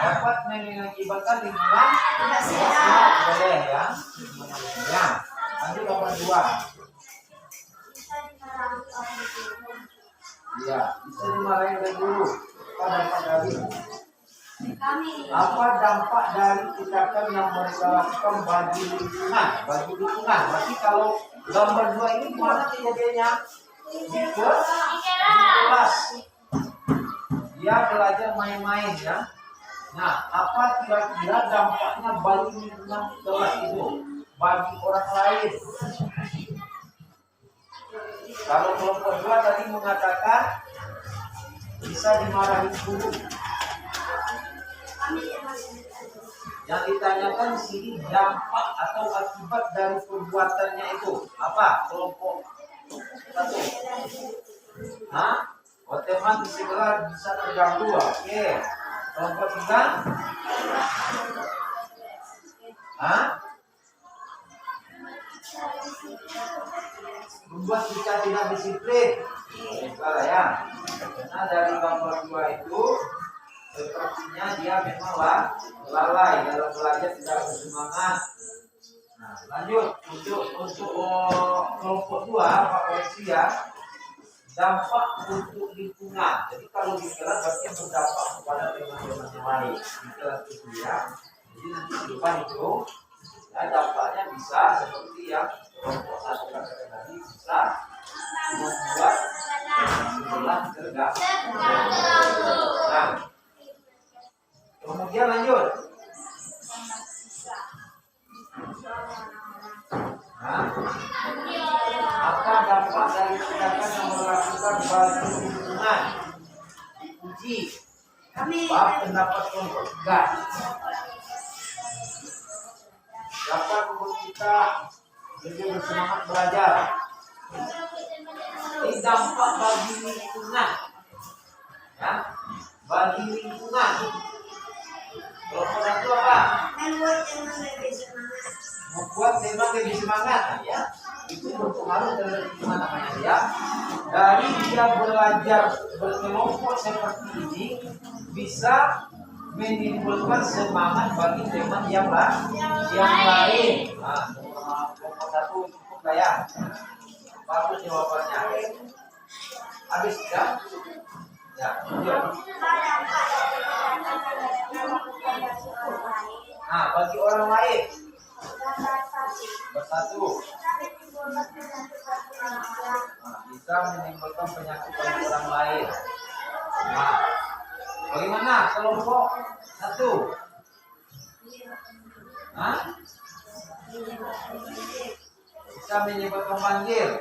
Dapat mengakibatkan lingkungan Tidak sehat. boleh ya. Ya, lanjut nomor 2. Bisa dimarahi oleh guru. Iya, bisa dimarahi oleh guru. Apa dampak dari? Kami Apa dampak dari tindakan yang mereka lakukan bagi lingkungan? Berarti kalau gambar 2 ini gimana kejadiannya? Di kelas. Dia belajar main-main ya. Nah, apa kira-kira dampaknya bagi lingkungan kelas itu? Bagi orang lain? Kalau kelompok 2 tadi mengatakan bisa dimarahi guru. Yang ditanyakan di sini dampak atau akibat dari perbuatannya itu apa? Kelompok 1. Teman di sebelah bisa terganggu. Oke. Kelompok 3. Membuat kita tidak disiplin. Salah ya. Karena dari gambar 2 itu sepertinya dia memang lalai dalam belajar, tidak bersemangat. Nah, lanjut untuk kelompok 2 Pak Koreksi ya. Dampak untuk lingkungan. Jadi kalau di kelas berarti berdampak kepada teman-teman yang lain di kelas itu ya. Jadi nanti di depan itu ya, dampaknya bisa seperti yang kelompok 1 katakan tadi, bisa membuat sebelah terganggu. Nah, kemudian lanjut. Apa dampak dari tindakan yang melakukan bagi lingkungan? Uji. Bab pendapat kelompok 3. Dapat membuat kita lebih bersemangat belajar. Ini dampak bagi lingkungan, ya, bagi lingkungan. Kelompok 1 apa? Membuat memang lebih semangat, ya. Itu berpengaruh terhadap gimana namanya dia. Dari dia belajar berkelompok seperti ini bisa menimbulkan semangat bagi teman yang lain. Nah, kelompok 1 cukup lah ya. Bagus jawabannya. Habis ya? Ya. Nah, bagi orang lain. Bersatu. Bisa menimbulkan penyakit bagi orang lain. Nah, bagaimana kelompok 1? Hah? Bisa menyebabkan banjir.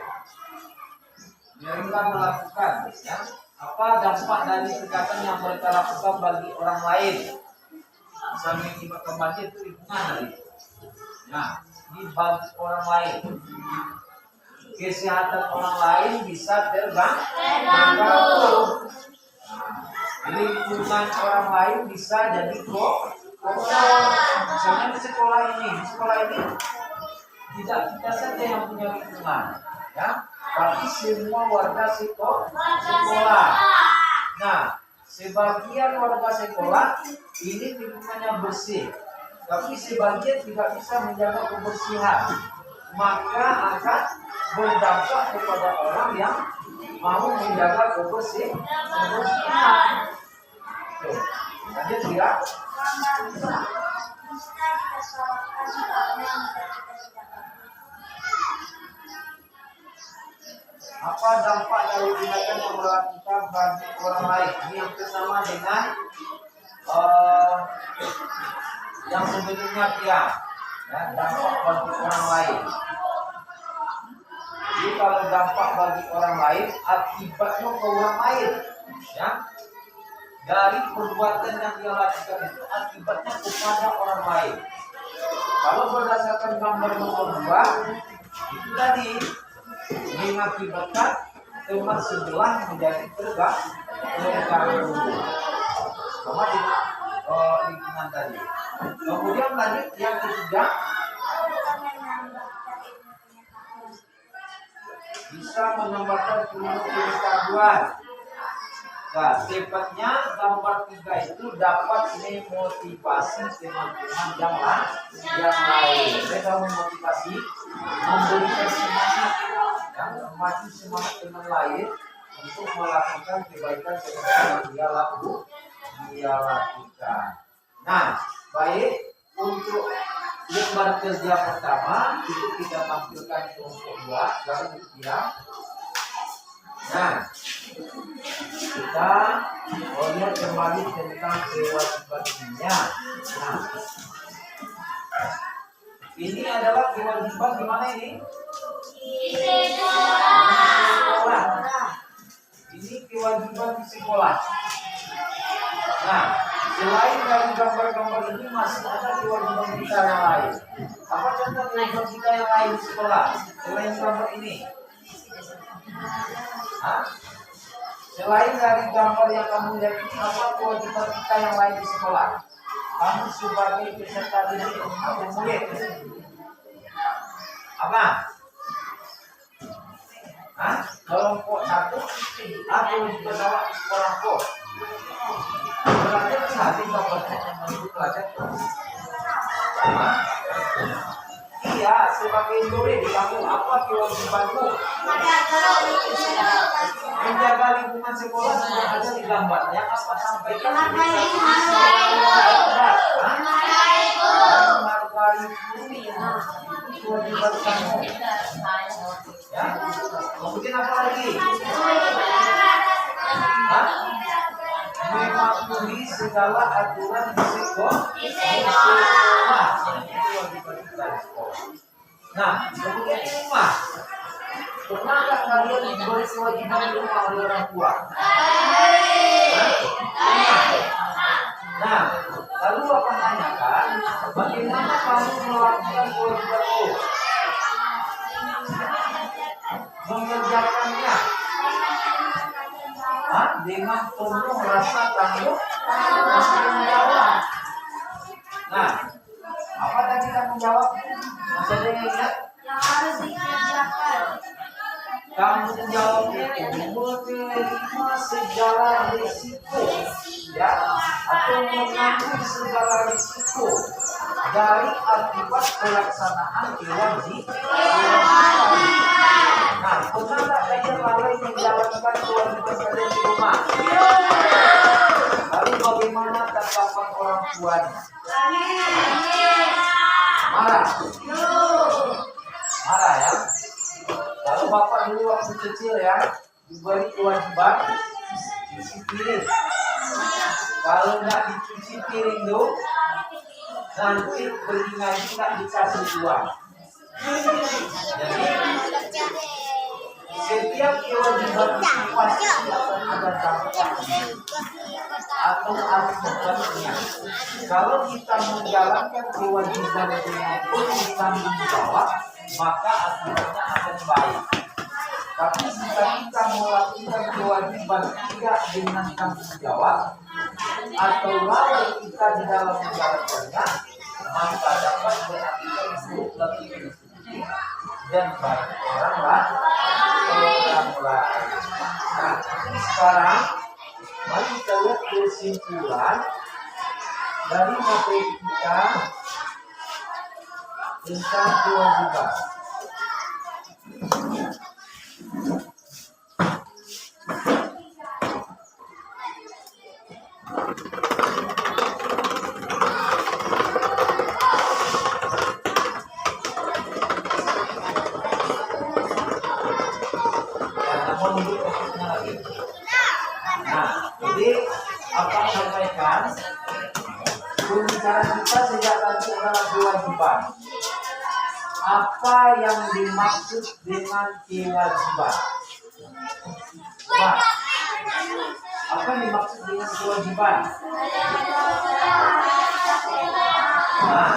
Mereka melakukan, ya. Apa dampak dari kegiatan yang mereka lakukan bagi orang lain? Bisa menyebabkan banjir itu lingkungan tadi. Nah, ini bagi orang lain. Kesehatan orang lain bisa terganggu. Lingkungan orang lain bisa jadi kotor. Misalnya di sekolah ini tidak kita saja yang punya lingkungan, ya, tapi semua warga sekolah. Nah, sebagian warga sekolah ini lingkungannya bersih, tapi sebagian tidak bisa menjaga kebersihan, maka akan berdampak kepada orang yang mau menjaga kebersihan. Lanjut tidak? Apa dampak dari tindakan yang melakukan bagi orang lain? Ini yang bersama dengan yang sebelumnya ya, dampak bagi orang lain. Jadi kalau dampak bagi orang lain, akibatnya ke orang lain, ya. Dari perbuatan yang dia lakukan itu akibatnya kepada orang lain. Kalau berdasarkan gambar nomor 2, itu tadi mengakibatkan teman sebelah menjadi terganggu. Sama dengan lingkungan tadi. Kemudian lanjut yang ketiga, bisa menambahkan pengetahuan. Nah, sifatnya gambar 3 itu dapat memotivasi teman-teman yang lain. Mereka memotivasi, memberikan semangat, yang memacu semangat teman lain untuk melakukan kebaikan seperti yang dia lakukan. Nah, baik, untuk lembar kerja pertama itu kita tampilkan kelompok 2 dan ya. Nah, kita lihat kembali tentang kewajibannya. Nah, ini adalah kewajiban di mana ini? Di sekolah. Ini kewajiban di sekolah. Nah, selain dari gambar-gambar ini masih ada kewajiban kita yang lain. Apa contoh kewajiban kita yang lain di sekolah? Selain gambar ini. Hah? Selain dari gambar yang kamu lihat ini, apa kewajiban kita yang lain di sekolah? Kamu sebagai peserta didik atau murid. Apa? Hah? Kelompok 1 atau juga salah kelompok. Belajar hati belajar. Hah? Iya, sebagai murid kamu apa kewajibanmu? Menjaga lingkungan sekolah sudah ada di gambarnya. Apa sampaikan? Kewajiban kamu. Ya. Kemudian apa lagi? Mematuhi segala aturan di sekolah. Kewajiban kita di sekolah. Nah, kemudian di rumah, pernah nggak kalian diberi kewajiban di rumah oleh orang tua? Hah? Pernah. Nah, lalu akan tanyakan, bagaimana kamu melakukan kewajiban itu? Mengerjakannya dengan penuh rasa tanggung jawab. Nah, apa tadi tanggung jawab? Masih ada yang ingat? Yang harus dikerjakan. Tanggung jawab itu menerima segala risiko, ya, atau menanggung segala risiko dari akibat pelaksanaan kewajiban. Nah, pernah nggak kalian lalai menjalankan kewajiban kalian di rumah? Lalu bagaimana tanggapan orang tuanya? Marah? Marah ya? Lalu bapak dulu waktu kecil ya, diberi kewajiban cuci piring. Kalau nggak dicuci piring tuh, nanti pergi ngaji nggak dikasih uang. Jadi setiap kewajiban itu pasti akan ada dampaknya atau akibatnya. Kalau kita menjalankan kewajiban dengan penuh tanggung jawab, maka akibatnya akan baik. Tapi jika kita melakukan kewajiban tidak dengan tanggung jawab atau lalai kita di dalam menjalankannya, maka dapat berakibat buruk bagi diri sendiri dan bagi orang lain. Nah, sekarang mari kita lihat kesimpulan dari materi kita tentang kewajiban. Nah, jadi apa yang sampaikan pembicaraan kita sejak tadi adalah kewajiban. Apa yang dimaksud dengan kewajiban? Nah, apa yang dimaksud dengan kewajiban? Nah,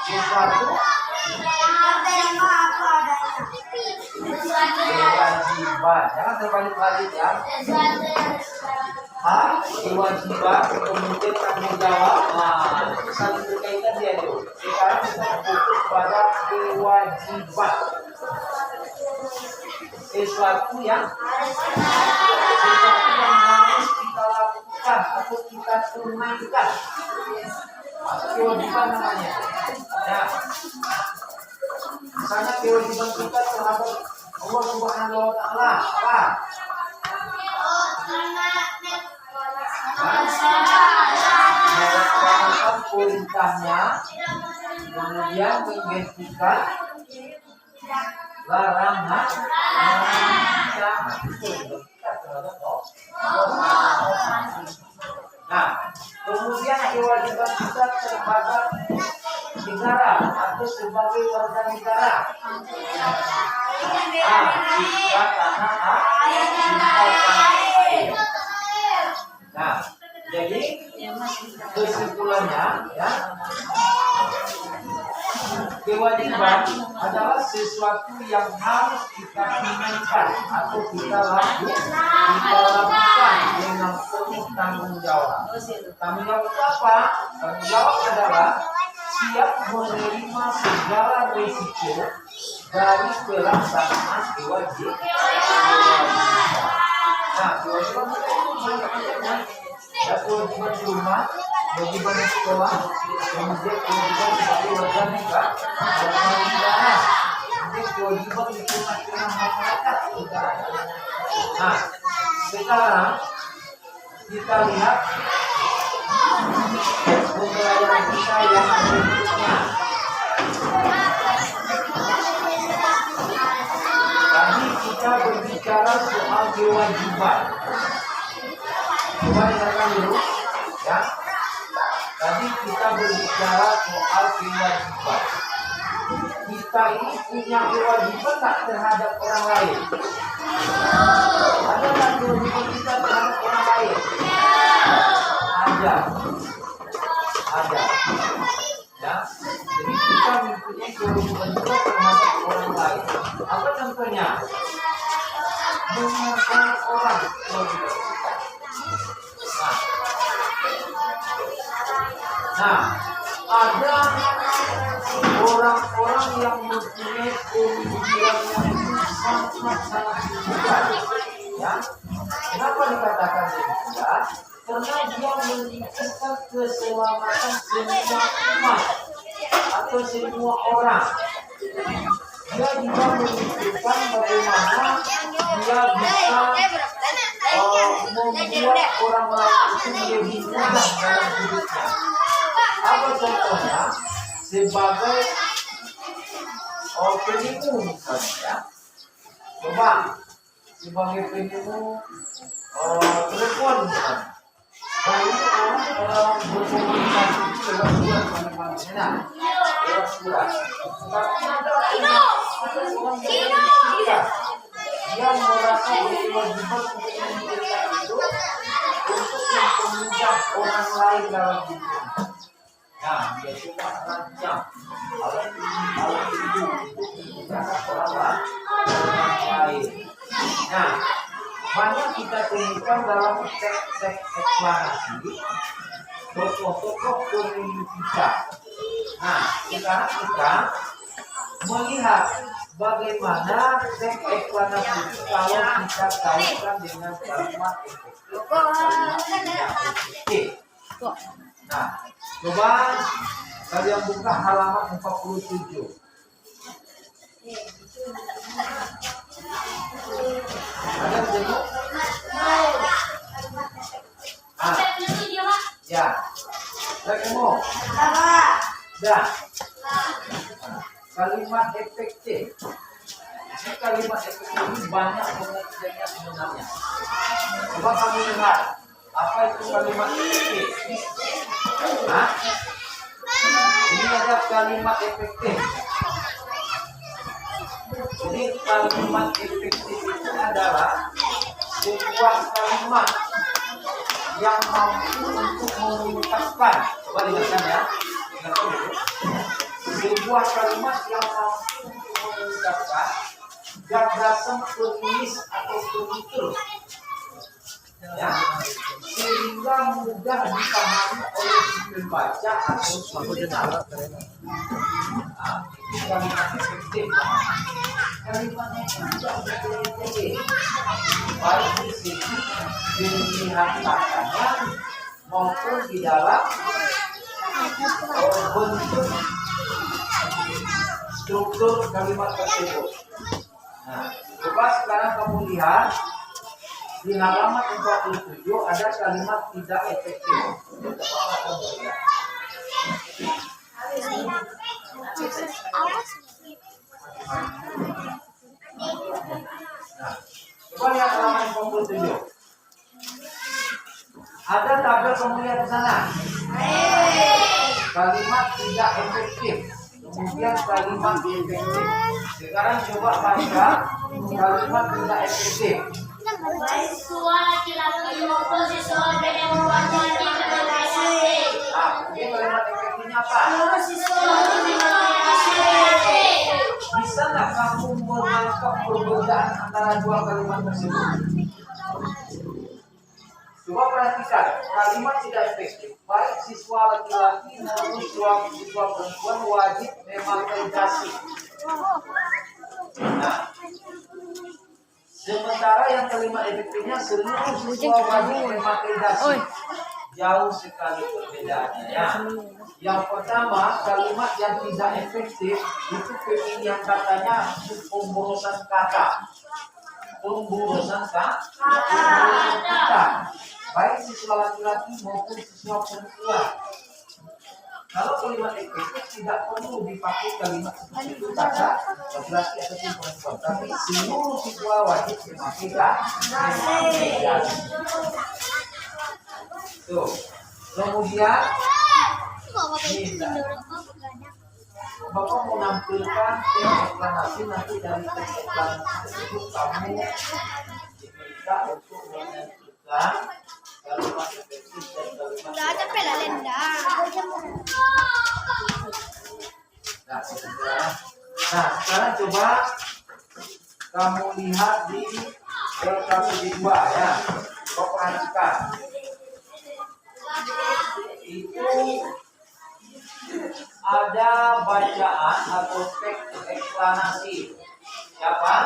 sesuatu kewajiban, jangan terbalik-balik ya. Kewajiban, kemudian tanggung jawab, saling berkaitan dia itu. Sekarang kita fokus pada kewajiban, sesuatu yang harus kita lakukan atau kita tunaikan. Kewajiban namanya. Ya. Misalnya kewajiban kita terhadap Allah Subhanahu wa Ta'ala apa? Melaksanakan perintahnya, kemudian menghentikan larangan. Nah, kemudian kewajiban kita terhadap negara atau sebagai warga negara. Cinta tanah air. Nah, jadi kesimpulannya ya, kewajiban adalah sesuatu yang harus kita tunaikan atau kita lakukan dengan penuh tanggung jawab. Tanggung jawab itu apa? Tanggung jawab adalah siap menerima segala risiko dari pelaksanaan kewajiban. Nah, kewajiban itu banyak. Ya, kewajiban di rumah, kewajiban di sekolah, kemudian kewajiban sebagai warga negara, kemudian kewajiban di tengah-tengah masyarakat. Nah, sekarang kita lihat pembelajaran kita yang berikutnya. Tadi kita berbicara soal kewajiban. Coba dengarkan dulu, ya. Tadi berbicara soal kewajiban. Kita ini punya kewajiban tak terhadap orang lain? Ada tak kewajiban kita terhadap orang lain? Ada. Ya, jadi kita mempunyai kewajiban juga terhadap orang lain. Apa contohnya? Mengingatkan orang kewajiban kita. Nah, ada orang-orang yang mempunyai pemikiran yang sangat besar. Ya, kenapa dikatakan demikian? Karena dia memikirkan keselamatan semua umat atau semua orang. Dia juga memikirkan bagaimana dia bisa membuat orang lain itu lebih mudah dalam hidupnya. Apa contohnya? Sebagai penipu misalnya. Coba sebagai penipu telepon misalnya. Dan ini orang berkomunikasi lewat surat mana-mana. Lewat surat. Tapi ada orang yang merasa berkewajiban untuk memberikan itu untuk mempermudah orang lain dalam hidupnya. Nah, dia cuma rancang alat itu untuk memudahkan orang lain. Nah, banyak kita temukan dalam teks-teks eksplanasi tokoh-tokoh pemimpin kita. Nah, sekarang kita melihat bagaimana teks eksplanasi itu kalau kita kaitkan dengan kalimat efektif. Nah, coba kalian buka halaman 47. Ada tengok? Ya. Tengok. Dah. Kalimat efektif. Ini kalimat efektif ini banyak pengertiannya sebenarnya. Coba kami lihat apa itu kalimat efektif. Hah? Ini ada kalimat efektif. Jadi kalimat efektif itu adalah sebuah kalimat yang mampu untuk mengungkapkan. Coba dengarkan ya. Sebuah kalimat yang mampu untuk mengungkapkan gagasan penulis atau penutur, ya, sehingga mudah dipahami oleh pembaca atau pendengar. Itu kalimat efektif. Kalimatnya juga berbeda-beda, baik di segi pemilihan katanya maupun di dalam bentuk struktur kalimat tersebut. Nah, coba sekarang kamu lihat di halaman 47 ada kalimat tidak efektif. Nah, coba lihat halaman 47. Ada tabel kamu lihat di sana. Kalimat tidak efektif. Kemudian kalimat efektif. Sekarang coba baca kalimat tidak efektif. Baik siswa laki-laki maupun siswa yang membaca di aplikasi. Kemudian kalimat efektifnya apa? Bisa nggak kamu menangkap perbedaan antara dua kalimat tersebut? Coba perhatikan kalimat tidak efektif. Baik siswa laki-laki maupun siswa perempuan wajib memakai dasi. Nah, sementara yang kalimat efektifnya seluruh siswa wajib memakai dasi. Jauh sekali perbedaannya. Ya. Yang pertama, kalimat yang tidak efektif itu pemilihan katanya pemborosan kata. Pemborosan kata. Baik siswa laki-laki maupun siswa perempuan. Kalau kalimat efektif tidak perlu dipakai kalimat seperti itu kata laki-laki ataupun perempuan, tapi seluruh siswa wajib memakai dasi. Tuh. Kemudian Bapak mau nampilkan teks eksplanasi nanti dari teks eksplanasi tersebut kamu diminta untuk menentukan kalimat efektif dan kalimat Nah, sekarang coba kamu lihat di LKPD 2 ya. Kau perhatikan. Itu ada bacaan atau teks eksplanasi. Siapa?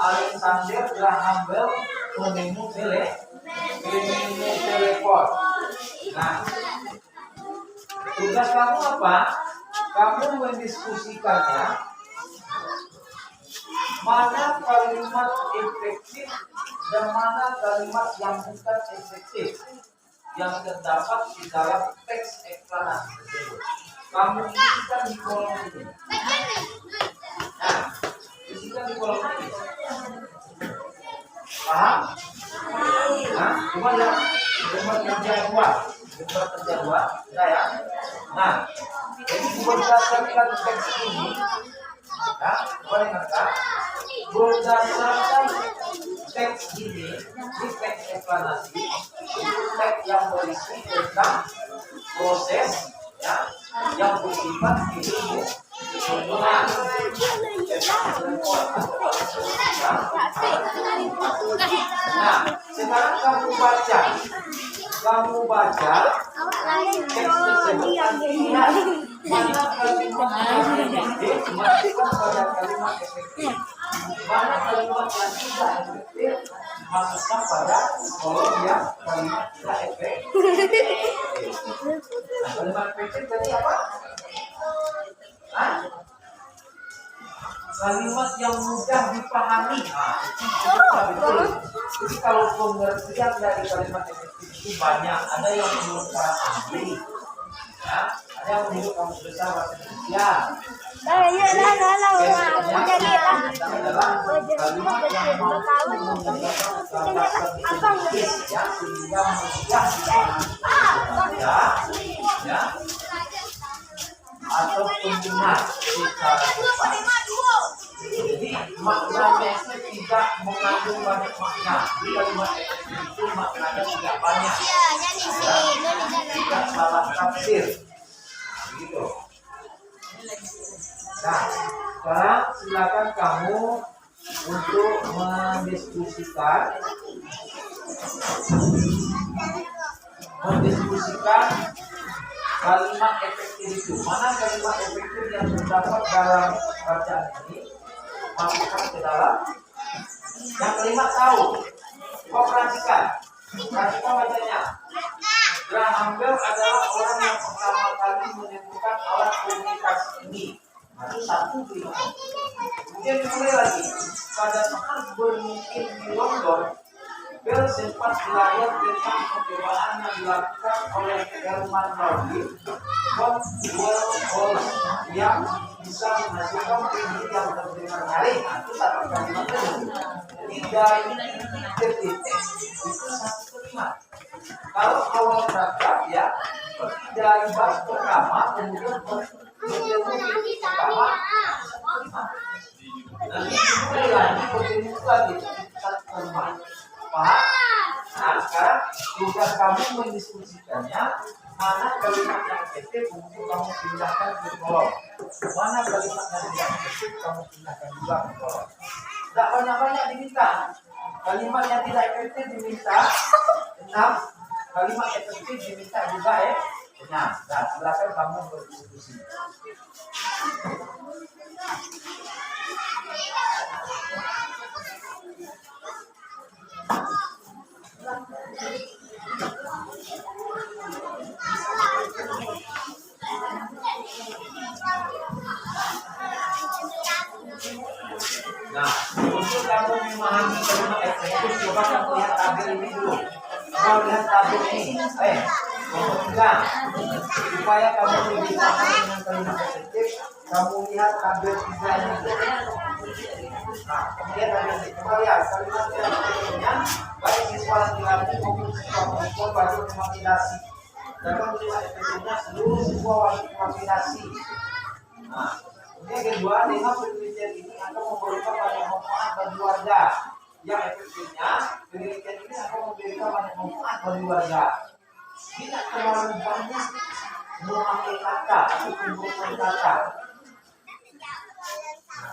Alexander Graham Bell menemu telepon. Nah, tugas kamu apa? Kamu mendiskusikannya mana kalimat efektif dan mana kalimat yang bukan efektif yang terdapat di dalam teks eksplanasi tersebut. Kamu isikan di kolom ini. Nah, isikan di kolom ini. Paham? Nah, coba lihat gambar kerja dua. Gambar kerja dua, sudah ya. Nah, jadi berdasarkan teks ini, ya, coba dengarkan. Berdasarkan teks ini, di teks eksplanasi, itu teks yang berisi tentang proses, ya, yang bersifat ilmu. Nah, sekarang kamu baca teks tersebut, lihat mana kalimat yang efektif, masukkan pada kalimat efektif. Mana kalimat yang tidak efektif, masukkan pada kolom yang kalimat tidak efektif. Nah, kalimat efektif tadi apa? Kalimat yang mudah dipahami. Nah, betul. Jadi kalau pengertian dari kalimat efektif itu banyak. Ada yang menurut para ahli, ya. Ada yang menurut kamus besar bahasa Indonesia. Adalah kalimat yang mampu menggunakan kata efektif, ya, sehingga mudah dipahami, ya, atau pendengar secara cepat. Jadi maknanya itu tidak mengandung banyak makna. Di kalimat itu maknanya tidak banyak. Tidak salah tafsir. Begitu. Nah, sekarang silakan kamu untuk mendiskusikan kalimat efektif itu. Mana kalimat efektif yang terdapat dalam bacaan ini? Masukkan ke dalam yang kelima tahu. Kau perhatikan bacanya. Graham Bell adalah orang yang pertama kali menemukan alat komunikasi ini. Itu satu kelima. Kemudian dimulai lagi. Pada saat bermukim di London, Bell sempat belajar tentang percobaan yang dilakukan oleh Herman Rowley Von Wellhausen yang bisa menghasilkan bunyi yang terdengar nyaring. Itu satu kalimat itu. Jadi dari titik itu satu kalimat. Kalau awal berangkat ya, dari bab pertama kemudian titik pertama kalimat. Nanti mulai lagi bertemu lagi satu kalimat. Paham? Nah, sekarang tugas kamu mendiskusikannya mana kalimat yang efektif untuk kamu pindahkan ke kolom. Mana kalimat yang tidak efektif kamu pindahkan juga ke kolom. Tidak banyak-banyak diminta. Kalimat yang tidak efektif diminta 6. Kalimat efektif diminta juga 6. Nah, silakan kamu berdiskusi. Nah, untuk kamu memahami kalimat efektif, coba kamu lihat tabel ini dulu. Kamu lihat tabel ini. Supaya kamu lebih paham dengan kalimat efektif, kamu lihat tabel 3 ini. Nah, kemudian tabel ini. Coba lihat kalimat efektifnya, baik siswa laki-laki maupun siswa perempuan baru memang dapat menerima efeknya seluruh sebuah vaksinasi. Nah, kemudian kedua, dengan penelitian ini akan memberikan banyak manfaat bagi warga. Yang efektifnya, penelitian ini akan memberikan banyak manfaat bagi warga. Tidak terlalu banyak memakai kata atau penggunaan kata.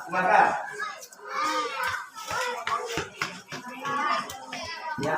Silakan. Ya.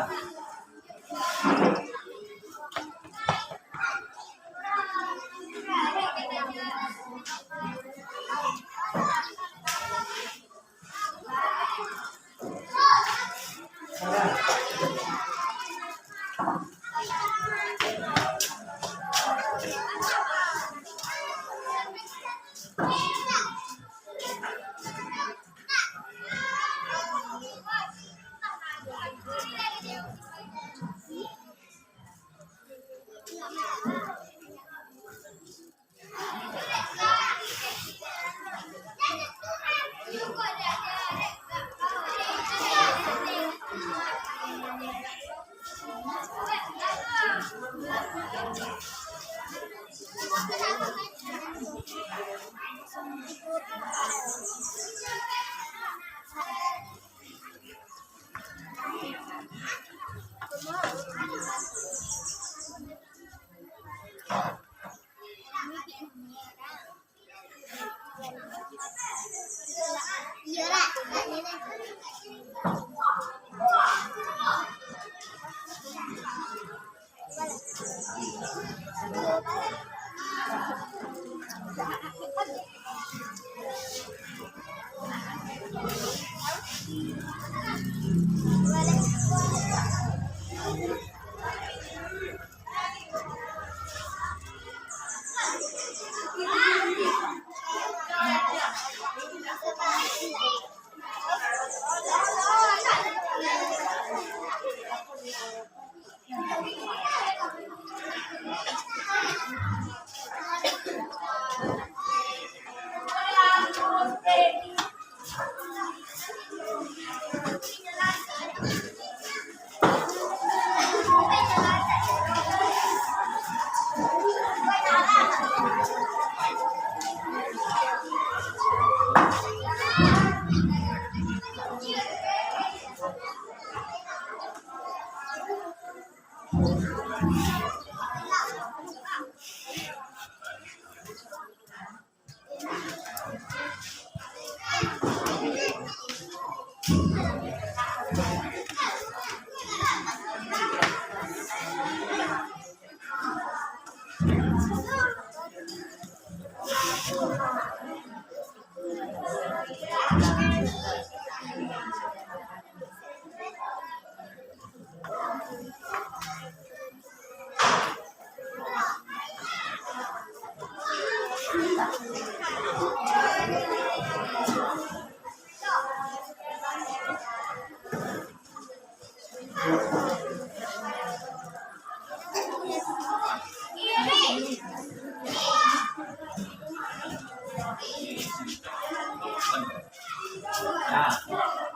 Nah,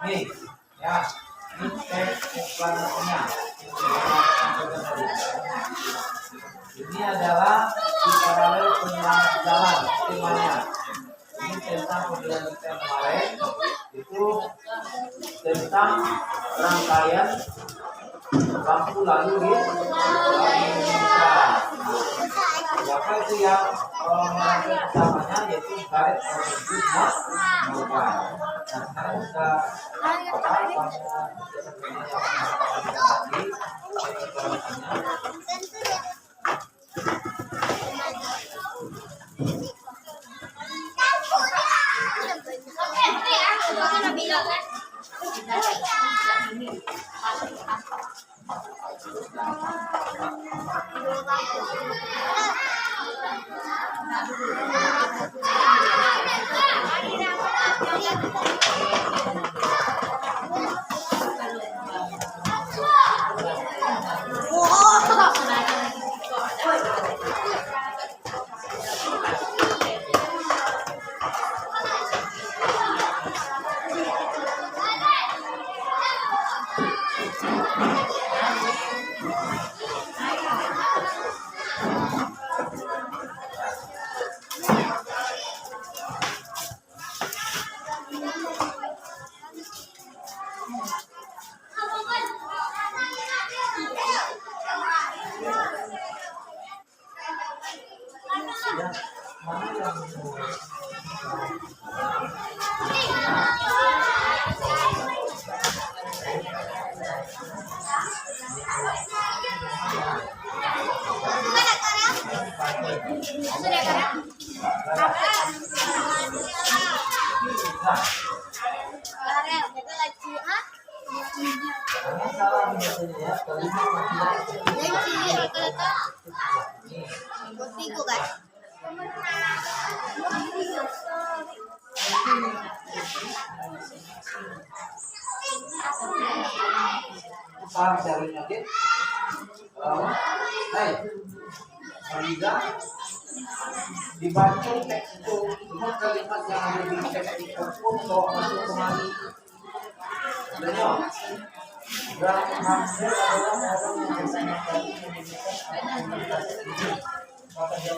nih, ya, ini explanasinya. Ini adalah di paralel penyelamat jalan temanya. Ini tentang pembelajaran kita kemarin itu tentang rangkaian lampu lalu di Indonesia. Siapa itu yang merangkai pertamanya yaitu Gareth Orbis Morgan. Nah sekarang sudah Jangan salah biasanya ya. Kalimat paham caranya, oke? Hai, Fariza, dibaca teks itu cuma kalimat yang ada di teks itu pun bawa masuk kemari. Adanya, yang hampir adalah orang yang bersama kali menunjukkan komunitas ini. Maka dia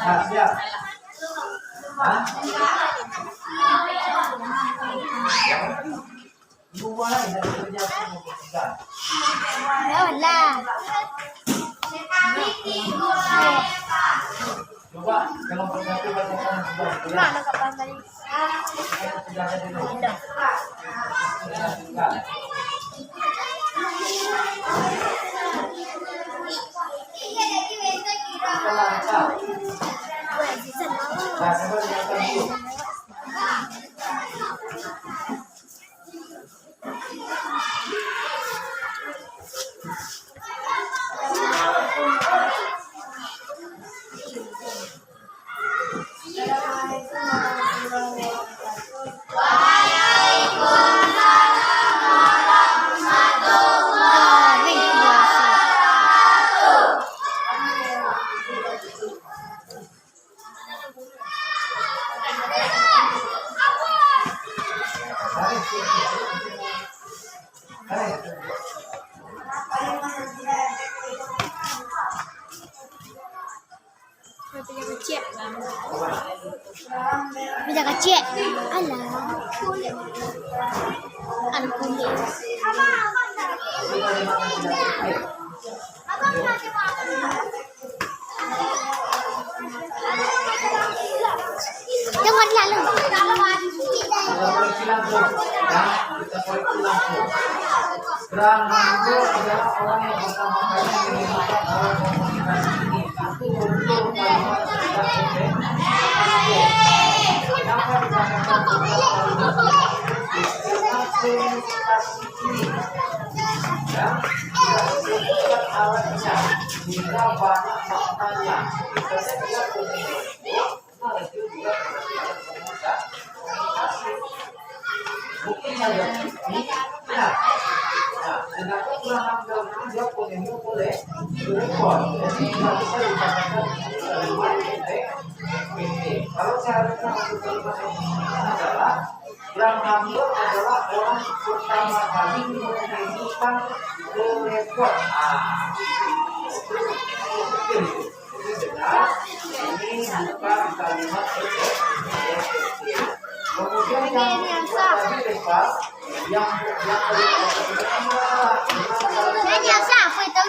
Nah, siap. Hah? Dua lagi dari kerja kita. Coba kalau bersatu bacakan sebelah. Sudah ada dulu. Sudah. Nah, coba dibacakan dulu. Bisa kecil. Alah. Anak kulit. Jangan lalu. Kita koreksi langsung. Ya, kita koreksi langsung. Gerang Hantu adalah orang yang pertama kali menggunakan dalam komunikasi ini. Itu untuk kalimat tidak pendek. Kenapa dikatakan kalimat komunikasi ini? Ya, tidak disebutkan alatnya, hingga banyak maknanya. Kita tidak komunikasi. Itu juga komunikasi. Mungkin saja ini benar. Nah, sedangkan kurang ambil itu dia boleh berrekod. Jadi tidak bisa dikatakan kalimat pendek. Kalau seharusnya untuk kalimat ini adalah kurang ambil adalah orang pertama kali menunjukkan berrekod. Ini benar. Ini bukan kalimat pendek. Kemudian yang tadi rekod yang Biasa apa itu?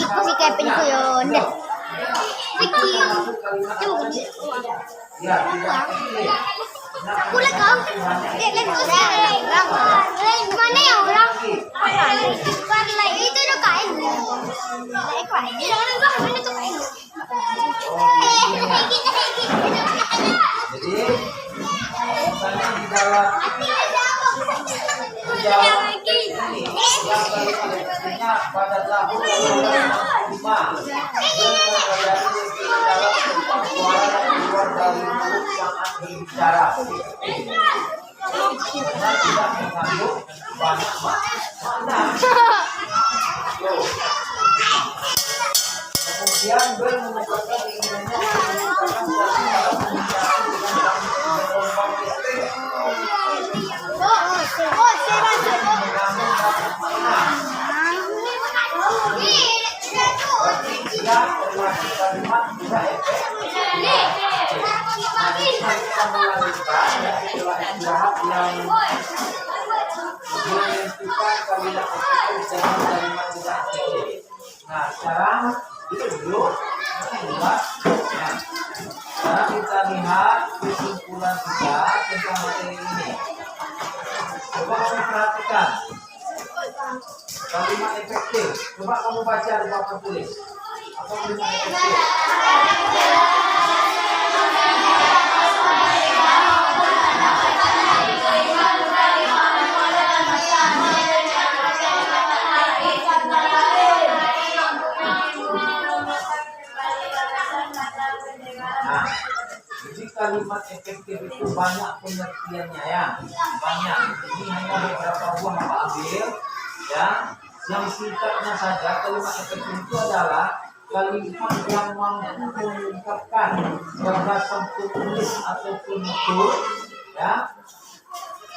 Kasi Kevin ko yun. Kulit ko? Mana yang orang? Itu udah kain. Jadi, misalnya di dalam teks ini yang kalimat efektifnya pada tahun 1965 dan terjadi di dalam tentang suara yang keluar dari mulut saat berbicara. Karena tidak mengandung banyak makna. Kemudian Bel mengucapkan inginnya mengucapkan suatu dalam komunikasi dengan gelombang listrik. Berarti dia termasuk kalimat tidak efektif. Kita melanjutkan setelah istirahat yang menentukan kalimat efektif dengan kalimat tidak efektif. Nah, sekarang itu dulu. Nah, sekarang kita lihat kesimpulan kita tentang materi ini. Coba kamu perhatikan kalimat efektif. Coba kamu baca di papan tulis. Apa kalimat efektif? Nah, jadi kalimat efektif itu banyak pengertiannya ya, banyak. Ini hanya beberapa buah yang ambil ya. Yang singkatnya saja kalimat efektif itu adalah kalimat yang mampu mengungkapkan gagasan penulis atau penutur ya,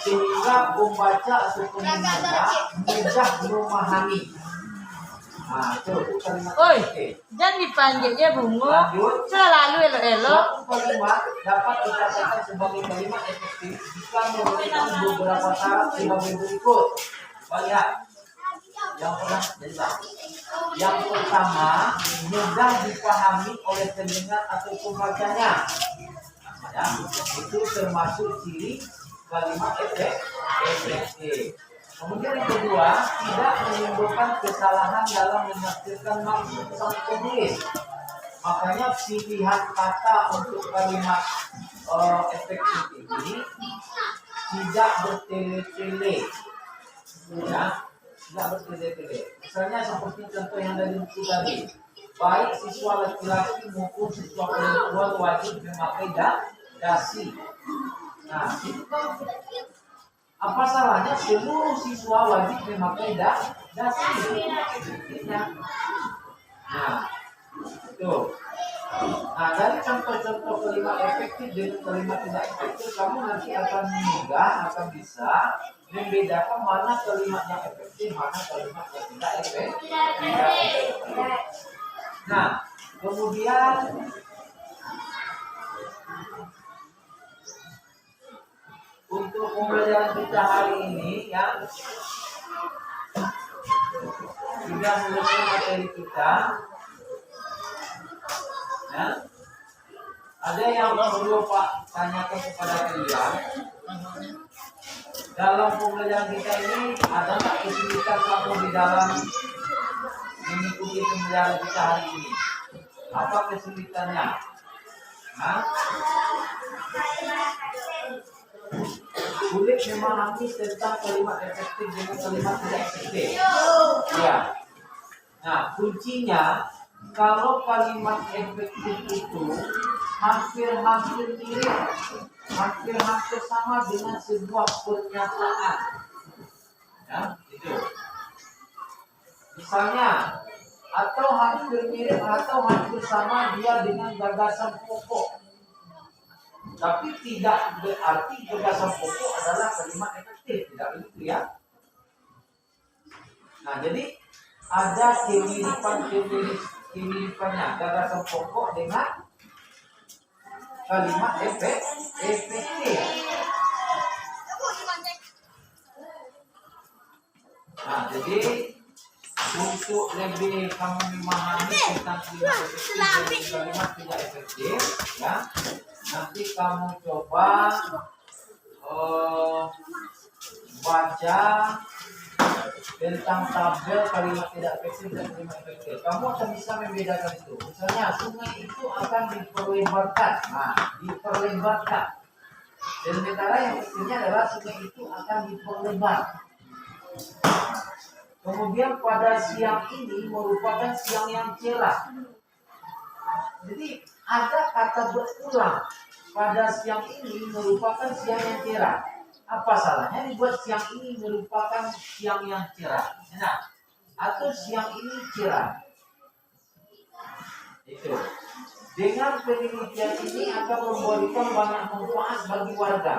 sehingga pembaca atau pendengar mudah memahami. Nah, itu kalimat efektif. Jangan dipanggilnya bungo. Lanjut. Selalu elok-elok. Suatu kalimat dapat dikatakan sebagai kalimat efektif jika memenuhi beberapa syarat sebagai berikut. Lihat, yang pertama mudah dipahami oleh pendengar atau pembacanya. Ya, itu termasuk ciri kalimat efektif. Kemudian yang kedua, tidak menimbulkan kesalahan dalam menafsirkan maksud sang penulis. Makanya pilihan kata untuk kalimat efektif ini tidak bertele-tele, ya, tidak bertele-tele. Misalnya seperti contoh yang dari buku tadi, baik siswa laki-laki maupun siswa perempuan wajib memakai dasi. Nah, itu apa salahnya seluruh siswa wajib memakai dasi? Nah, itu. Nah, dari contoh-contoh kalimat efektif dengan kalimat tidak efektif, kamu nanti akan mudah, akan bisa membedakan mana kalimat yang efektif, mana kalimat yang tidak efektif. Nah, kemudian untuk pembelajaran kita hari ini ya, sudah selesai materi kita ya. Ada yang perlu Pak tanyakan kepada kalian dalam pembelajaran kita ini, ada nggak kesulitan kamu di dalam mengikuti pembelajaran kita hari ini? Apa kesulitannya? Hah? Sulit memahami tentang kalimat efektif dengan kalimat tidak efektif. Ya. Nah, kuncinya kalau kalimat efektif itu hampir-hampir mirip, hampir-hampir sama dengan sebuah pernyataan. Ya, itu. Misalnya, atau hampir mirip atau hampir sama dia dengan gagasan pokok. Tapi tidak berarti gagasan pokok adalah kalimat efektif, tidak begitu ya. Nah, jadi ada kemiripannya gagasan pokok dengan kalimat efektif. Nah, jadi untuk lebih kamu memahami tentang kalimat efektif dan kalimat tidak efektif, ya, nanti kamu coba baca tentang tabel kalimat tidak efektif dan kalimat efektif. Kamu akan bisa membedakan itu. Misalnya sungai itu akan diperlebarkan. Nah, diperlebarkan. Dan sementara yang mestinya adalah sungai itu akan diperlebar. Kemudian pada siang ini merupakan siang yang cerah. Jadi ada kata berulang. Pada siang ini merupakan siang yang cerah. Apa salahnya dibuat siang ini merupakan siang yang cerah? Nah, atau siang ini cerah. Itu. Dengan penelitian ini akan memberikan banyak manfaat bagi warga.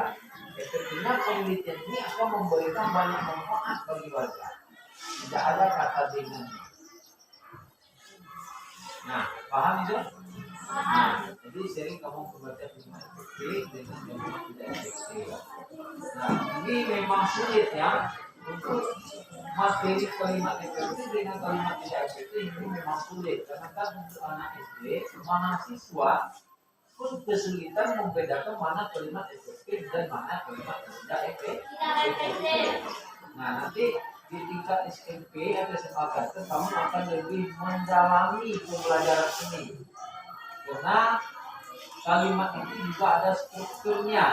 Dengan penelitian ini akan memberikan banyak manfaat bagi warga. Tidak ada kata dengan. Nah, paham itu? Nah, jadi sering kamu membaca kalimat efektif dengan kalimat tidak efektif. Nah, ini memang sulit ya untuk materi kalimat efektif dengan kalimat tidak efektif ini memang sulit karena kan untuk anak SD mahasiswa pun kesulitan membedakan mana kalimat efektif dan mana kalimat tidak efektif. Nah, nanti di tingkat SMP atau SMA kamu akan lebih mendalami pembelajaran ini karena kalimat itu juga ada strukturnya,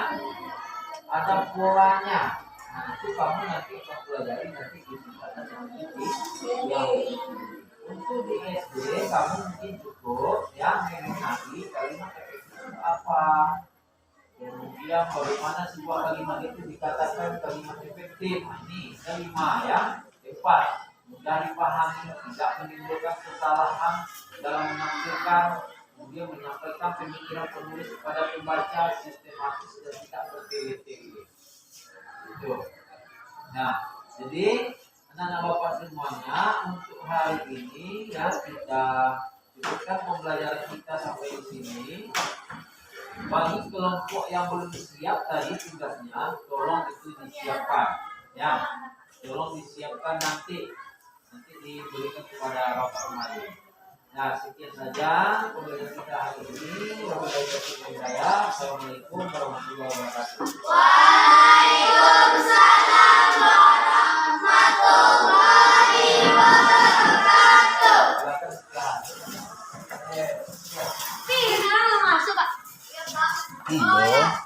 ada polanya. Nah, itu kamu nanti akan pelajari nanti di tingkatan yang untuk di SD kamu mungkin cukup yang mengenali kalimat efektif itu apa. Kemudian bagaimana sebuah kalimat itu dikatakan kalimat efektif. Nah, ini kelima ya, cepat, mudah dipahami, tidak menimbulkan kesalahan dalam menafsirkan, kemudian menyampaikan pemikiran penulis kepada pembaca sistematis dan tidak bertele-tele. Itu. Nah, jadi anak-anak bapak semuanya untuk hari ini ya kita cukupkan pembelajaran kita sampai di sini. Bagi kelompok yang belum siap tadi tugasnya, tolong itu disiapkan, ya, tolong disiapkan nanti diberikan kepada bapak kemarin. Nah, sekian saja pembelajaran kita hari ini. Wassalamualaikum warahmatullahi wabarakatuh. Waalaikumsalam warahmatullahi wabarakatuh. Silakan setelah. Masuk, Pak. Iya.